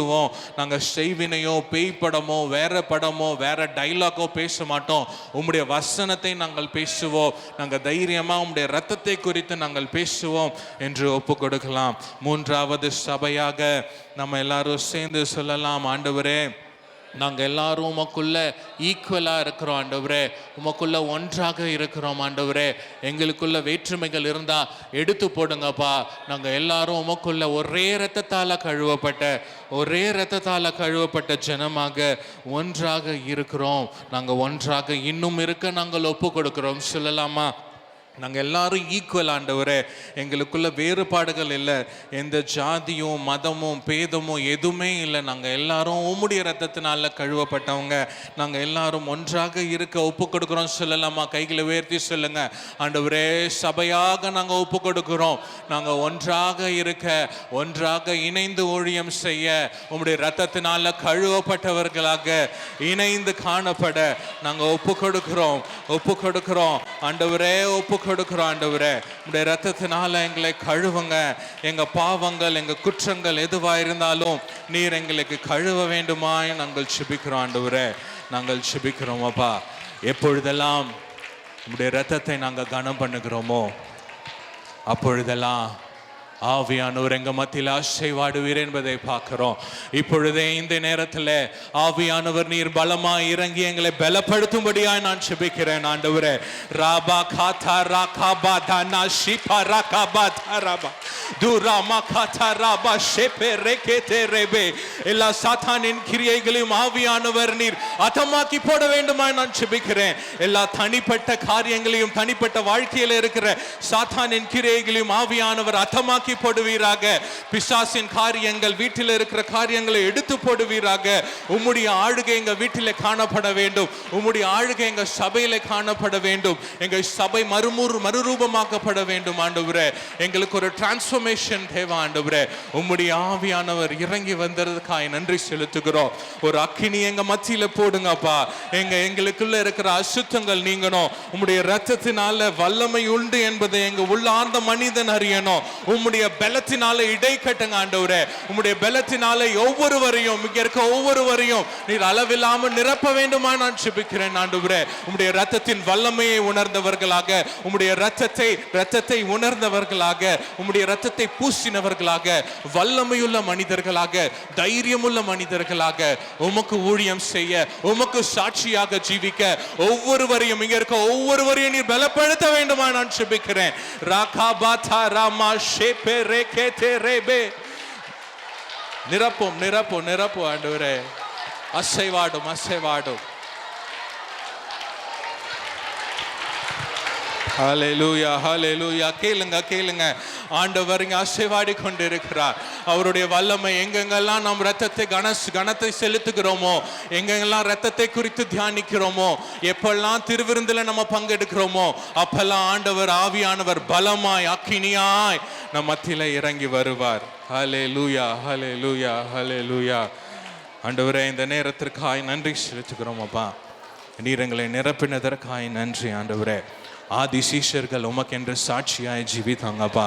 நாங்கள் செய்வினையோ, பேய் படமோ, வேற படமோ, வேற டைலாகோ பேச மாட்டோம். உம்முடைய வசனத்தை நாங்கள் பேசுவோம். நாங்கள் தைரியமாக உம்முடைய ரத்தத்தை குறித்து நாங்கள் பேசுவோம் என்று ஒப்பு கொடுக்கலாம். மூன்றாவது சபையாக நம்ம எல்லாரும் சேர்ந்து சொல்லலாம், ஆண்டவரே, நாங்கள் எல்லாரும் உமக்குள்ள ஈக்குவலாக இருக்கிறோம் ஆண்டவரே. உமக்குள்ள ஒன்றாக இருக்கிறோம் ஆண்டவரே. எங்களுக்குள்ள வேற்றுமைகள் இருந்தால் எடுத்து போடுங்கப்பா. நாங்கள் எல்லாரும் உமக்குள்ள ஒரே இரத்தத்தால் கழுவப்பட்ட ஜனமாக ஒன்றாக இருக்கிறோம். நாங்கள் ஒன்றாக இன்னும் இருக்க நாங்கள் ஒப்பு கொடுக்கிறோம் சொல்லலாமா? நாங்கள் எல்லாரும் ஈக்குவல் ஆண்டவரே. எங்களுக்குள்ள வேறுபாடுகள் இல்லை, எந்த ஜாதியும் மதமும் பேதமும் எதுவுமே இல்லை. நாங்கள் எல்லாரும் உம்முடைய ரத்தத்தினால கழுவப்பட்டவங்க. நாங்கள் எல்லாரும் ஒன்றாக இருக்க ஒப்பு கொடுக்குறோம் சொல்லலாமா? கைகளை உயர்த்தி சொல்லுங்க. ஆண்டவரே, சபையாக நாங்கள் ஒப்பு கொடுக்குறோம். நாங்கள் ஒன்றாக இருக்க, ஒன்றாக இணைந்து ஊழியம் செய்ய, உம்முடைய ரத்தத்தினால கழுவப்பட்டவர்களாக இணைந்து காணப்பட நாங்கள் ஒப்பு கொடுக்குறோம் ஆண்டவரே. ஒப்பு கொடுக்கிறோம் ஆண்டவரே. உடைய ரத்தத்தினால எங்களை கழுவுங்க. எங்க பாவங்கள், எங்க குற்றங்கள் எதுவா இருந்தாலும் நீர் எங்களுக்கு கழுவ வேண்டுமாய் நாங்கள் ஜெபிக்கிறோம் ஆண்டவரே. நாங்கள் ஜெபிக்கிறோம் அப்பா. எப்பொழுதெல்லாம் உடைய ரத்தத்தை நாங்கள் கனம் பண்ணுகிறோமோ அப்பொழுதெல்லாம் ஆவியானவர் எங்க மத்தியில் ஆசைவாடுவீர் என்பதை பார்க்கிறோம். இப்பொழுதே இந்த நேரத்தில் ஆவியானவர் நீர் பலமா இறங்கி எங்களை பலப்படுத்தும்படியாய் நான் ஜெபிக்கிறேன் ஆண்டவரே. ராபா காதா ராகாபா தானா ஷிபா ராகாபா தாராபா துராமா காதா ராபா ஷெபே ரெகேதே ரெபே. எல்லா சாத்தானின் கிரியைகளையும் ஆவியானவர் நீர் அதமாக்கி போட வேண்டுமாய் நான் ஜெபிக்கிறேன். எல்லா தனிப்பட்ட காரியங்களையும், தனிப்பட்ட வாழ்க்கையில் இருக்கிற சாத்தானின் கிரியைகளையும் ஆவியானவர் அதமாக்கி போடுவீராக. பிசாசின் காரியங்கள், வீட்டில் இருக்கிற காரியங்களை எடுத்து போடுவீராக. உம்முடைய ஆளுகை எங்க வீட்டில் காணப்பட வேண்டும். உம்முடைய ஆளுகை எங்க சபையில காணப்பட வேண்டும். எங்க சபை மறுரூபமாக்கப்பட வேண்டும் ஆண்டவரே. எங்களுக்கு ஒரு டிரான்ஸ்ஃபர்மேஷன் தேவை ஆண்டவரே. உம்முடைய ஆவியானவர் இறங்கி வந்ததுக்காக நன்றி செலுத்துகிறோம். ஒரு அக்கினி எங்க மத்தியில போடுங்கப்பா. எங்களுக்குள்ள இருக்கிற அசுத்தங்கள் நீங்கணும். உம்முடைய ரத்தத்தினால வல்லமை உண்டு என்பதை எங்க உள்ளார்ந்த மனிதன் அறியணும். உம்முடைய உம்முடைய பலத்தினால இடை கட்டுங்க ஆண்டவரே. உம்முடைய பலத்தினால ஒவ்வொருவரையும், இங்க இருக்க ஒவ்வொருவரையும் நீர் அளவில்லாமல் நிரப்ப வேண்டுமா நான் ஜெபிக்கிறேன் ஆண்டவரே. உம்முடைய இரத்தத்தின் வல்லமையை உணர்ந்தவர்களாக, உம்முடைய இரத்தத்தை உணர்ந்தவர்களாக, உம்முடைய இரத்தத்தை பூசினவர்களாக, வல்லமையுள்ள மனிதர்களாக, தைரியமுள்ள மனிதர்களாக உமக்கு ஊழியம் செய்ய, உமக்கு சாட்சியாக ஜீவிக்க ஒவ்வொருவரையும், இங்க இருக்க ஒவ்வொருவரையும் நீர் பலப்படுத்த வேண்டுமா நான் ஜெபிக்கிறேன். ராகாபாதா ராமா ஷேபே ரேகேதே ரேபே. நிரப்பும் நிரப்பும் நிரப்பும் ஆண்டவரே. அசைவாடும். ஹல்லேலூயா ஹல்லேலூயா. கேளுங்க. ஆண்டவர் இங்க அசைவாடி கொண்டிருக்கிறார். அவருடைய வல்லமை எங்கெங்கெல்லாம் நாம் கனத்தை செலுத்துகிறோமோ, எங்கெங்கெல்லாம் ரத்தத்தை குறித்து தியானிக்கிறோமோ, எப்பெல்லாம் திருவிருந்துல நம்ம பங்கெடுக்கிறோமோ, அப்பெல்லாம் ஆண்டவர் ஆவியானவர் பலமாய் அக்கினியாய் நம் மத்தியில இறங்கி வருவார். ஹல்லேலூயா ஹல்லேலூயா ஹல்லேலூயா. ஆண்டவரே, இந்த நேரத்திற்காய் நன்றி செலுத்துகிறோம் அப்பா. நீர் எங்களை நிரப்பினதற்காய் நன்றி ஆண்டவரே. ஆதி சீஷர்கள் உமக்கென்று சாட்சியாய் ஜீவித்தாங்கப்பா.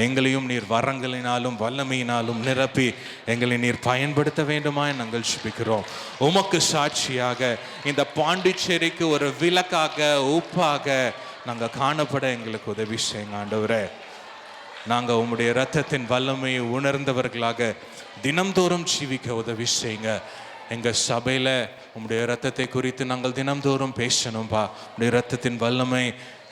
எங்களையும் நீர் வரங்களினாலும் வல்லமையினாலும் நிரப்பி எங்களை நீர் பயன்படுத்த வேண்டுமாய் நாங்கள் ஜெபிக்கிறோம். உமக்கு சாட்சியாக இந்த பாண்டிச்சேரிக்கு ஒரு விளக்காக, உப்பாக நாங்கள் காணப்பட எங்களுக்கு உதவி செய்யுங்க ஆண்டவரே. நாங்கள் உம்முடைய இரத்தத்தின் வல்லமையை உணர்ந்தவர்களாக தினம்தோறும் ஜீவிக்க உதவி செய்யுங்க. எங்கள் சபையில் உம்முடைய இரத்தத்தை குறித்து நாங்கள் தினம்தோறும் பேசணும்பா. உம்முடைய இரத்தத்தின் வல்லமை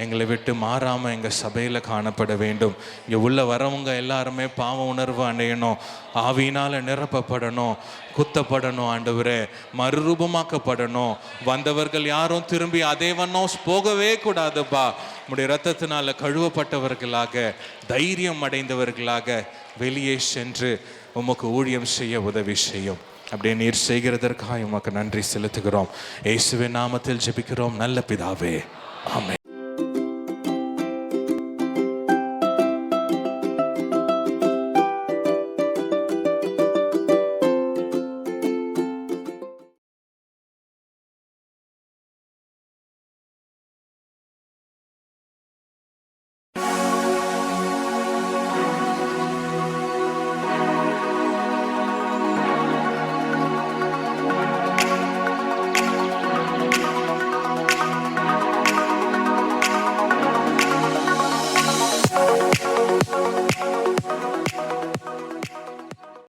எங்களை விட்டு மாறாமல் எங்கள் சபையில் காணப்பட வேண்டும். இங்கே உள்ள வரவங்க எல்லாருமே பாவ உணர்வு அடையணும், ஆவியினால் நிரப்பப்படணும், குத்தப்படணும் ஆண்டவரே, மறுரூபமாக்கப்படணும். வந்தவர்கள் யாரும் திரும்பி அதே வண்ணம் போகவே கூடாதுப்பா. உம்முடைய இரத்தத்தினால கழுவப்பட்டவர்களாக, தைரியம் அடைந்தவர்களாக வெளியே சென்று உமக்கு ஊழியம் செய்ய உதவி செய்யும். அப்படியே நீர் செய்கிறதற்காக உமக்கு நன்றி செலுத்துகிறோம். இயேசுவின் நாமத்தில் ஜெபிக்கிறோம் நல்ல பிதாவே, ஆமென்.